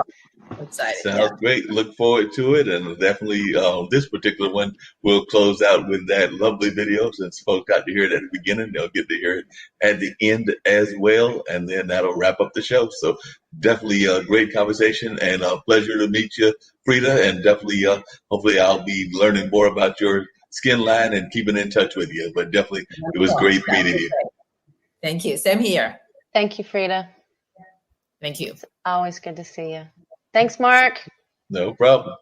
Sounds great. Look forward to it. And definitely this particular one will close out with that lovely video. Since folks got to hear it at the beginning, they'll get to hear it at the end as well. And then that'll wrap up the show. So definitely a great conversation and a pleasure to meet you, Frida. And definitely, hopefully I'll be learning more about your skin line and keeping in touch with you. But definitely it was great meeting you. Thank you. Same here. Thank you, Frida. Thank you. It's always good to see you. Thanks, Mark. No problem.